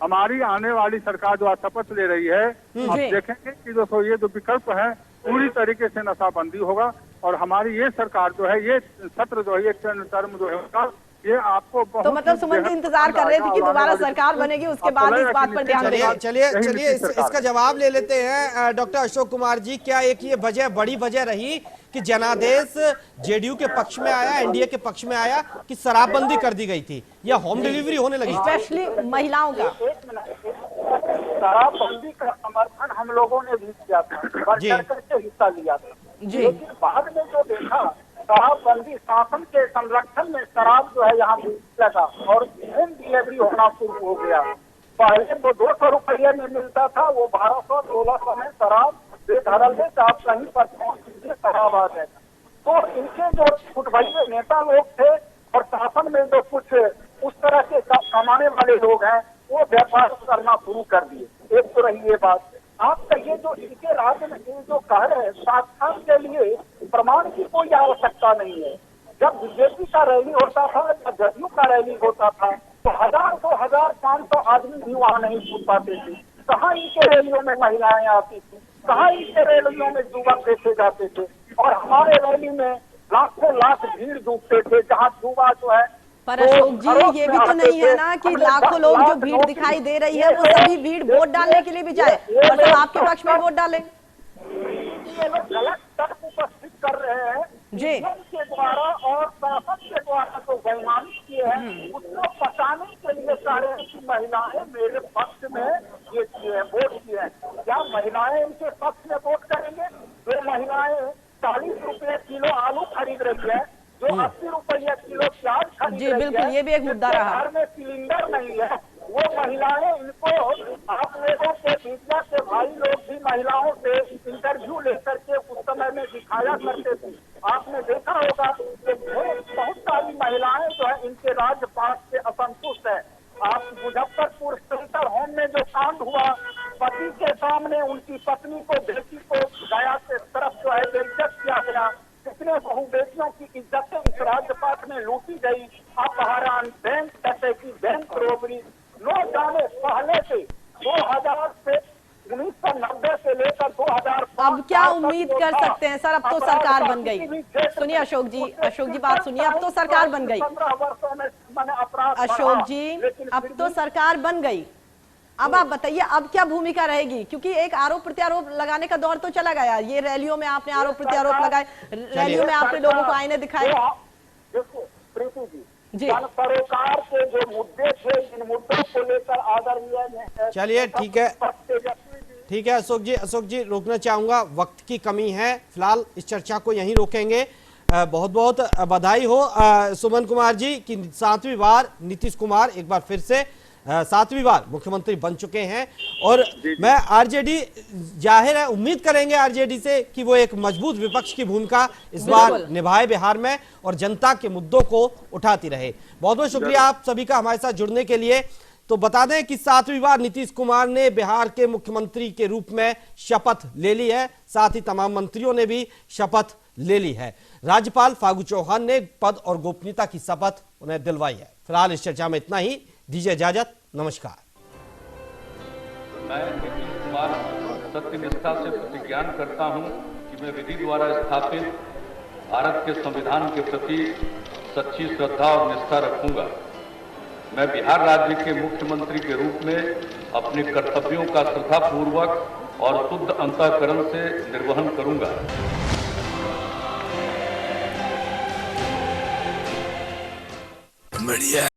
हमारी आने वाली सरकार जो आज शपथ ले रही है, आप देखेंगे कि जो ये जो विकल्प है पूरी तरीके से नशाबंदी होगा और हमारी ये सरकार जो है, ये सत्र जो है, ये टर्म जो है उसका, ये आपको तो मतलब सुमन जी इंतजार कर रहे थे कि दोबारा सरकार बनेगी, उसके बाद इस बात पर ध्यान देंगे। चलिए इसका जवाब ले लेते हैं डॉक्टर अशोक कुमार जी। क्या एक ये वजह, बड़ी वजह रही कि जनादेश जेडीयू के पक्ष में आया, एनडीए के पक्ष में आया कि शराबबंदी कर दी गई थी या होम डिलीवरी होने लगी, स्पेशली महिलाओं का? शराबबंदी का समर्थन हम लोगों ने भी किया था, बढ़ करके हिस्सा लिया था, लेकिन बाद में जो देखा शराबबंदी, शासन के संरक्षण में शराब जो है यहाँ लगा और होम डिलीवरी होना शुरू हो गया। पहले तो 200 रुपये में मिलता था, वो 1200-1600 में शराब बेधड़क से आप कहीं पर पहुँच दीजिए, शराब आ जाएगा। तो इनके जो फुटबॉलिए नेता लोग थे और शासन में जो कुछ उस तरह के कमाने वाले लोग हैं, वो व्यापार करना शुरू कर दिए। एक तो रही ये बात। आप कहिए जो इनके राज्य में जो कह रहे हैं, साक्षात के लिए प्रमाण की कोई आवश्यकता नहीं है। जब बीजेपी का रैली होता था या जदयू का रैली होता था तो 1000, 2000, 500 आदमी भी वहाँ नहीं छूट पाते थे। कहाँ इनके रैलियों में महिलाएं आती थी, कहाँ इनके रैलियों में युवक देखे जाते थे, और हमारे रैली में लाखों लाख भीड़ जुटते थे, जहाँ युवा जो है। पर अशोक जी ये भी तो नहीं है ना कि लाखों लोग जो भीड़ दिखाई दे रही है वो सभी भीड़ वोट डालने के लिए भी जाए और सब आपके पक्ष में वोट डालें। ये लोग गलत तर्क उपस्थित कर रहे हैं जी के द्वारा और शासन के द्वारा जो बेईमानी किए हैं उसको पचाने के लिए कह रहे हैं कि महिलाएं मेरे पक्ष में ये किए हैं, वोट किए हैं। क्या महिलाएं इनके पक्ष में वोट करेंगे? जो महिलाएं 40 रुपए किलो आलू खरीद रही है, जो 80 रुपये किलो प्याज खरीद रही है, बिल्कुल ये भी एक मुद्दा रहा। घर में सिलेंडर नहीं है, वो महिलाएं, इनको आप लोगों के मीडिया के भाई लोग भी महिलाओं से इंटरव्यू लेकर के उस समय में दिखाया करते थे। आपने देखा होगा कि बहुत सारी महिलाएं जो है इनके राज्यपाल से असंतुष्ट है। आप मुजफ्फरपुर सेंटर होम में जो कांड हुआ, पति के सामने उनकी पत्नी को, बेटी को गया के तरफ जो है बेइज्जत किया गया, कितने बहु बेटियों की इज्जतें इस राज्यपाल में लूटी गई, अपहरण, बैंक डकैती, बैंक रोबरी, न जाने पहले से 2000 से 1990 से लेकर 2000। अब क्या उम्मीद कर सकते हैं सर? अब तो सरकार बन गई। सुनिए अशोक जी बात सुनिए, अब तो सरकार बन गई। 15 वर्षों में मैंने अपराध। अशोक जी अब तो सरकार बन गई, अब आप बताइए अब क्या भूमिका रहेगी? क्योंकि एक आरोप प्रत्यारोप लगाने का दौर तो चला गया, ये रैलियों में आपने आरोप प्रत्यारोप लगाए, रैलियों में आपने लोगों को आईने दिखाए। प्रीति जी सरोकार के जो मुद्दे थे, इन मुद्दों को लेकर आदरणीय। चलिए ठीक है अशोक जी रोकना चाहूंगा, वक्त की कमी है, फिलहाल इस चर्चा को यहीं रोकेंगे। बहुत बहुत बधाई हो सुमन कुमार जी कि 7वीं बार नीतीश कुमार एक बार फिर से 7वीं बार मुख्यमंत्री बन चुके हैं और मैं आरजेडी, जाहिर है उम्मीद करेंगे आरजेडी से कि वो एक मजबूत विपक्ष की भूमिका इस बार निभाए बिहार में और जनता के मुद्दों को उठाती रहे। बहुत बहुत शुक्रिया आप सभी का हमारे साथ जुड़ने के लिए। तो बता दें कि 7वीं बार नीतीश कुमार ने बिहार के मुख्यमंत्री के रूप में शपथ ले ली है, साथ ही तमाम मंत्रियों ने भी शपथ ले ली है। राज्यपाल फागू चौहान ने पद और गोपनीयता की शपथ उन्हें दिलवाई है। फिलहाल इस चर्चा में इतना ही, दीजिए इजाजत, नमस्कार। मैं नीतीश कुमार सत्यनिष्ठा से प्रतिज्ञान करता हूं कि मैं विधि द्वारा स्थापित भारत के संविधान के प्रति सच्ची श्रद्धा और निष्ठा रखूंगा। मैं बिहार राज्य के मुख्यमंत्री के रूप में अपने कर्तव्यों का श्रद्धापूर्वक और शुद्ध अंतःकरण से निर्वहन करूंगा। बढ़िया।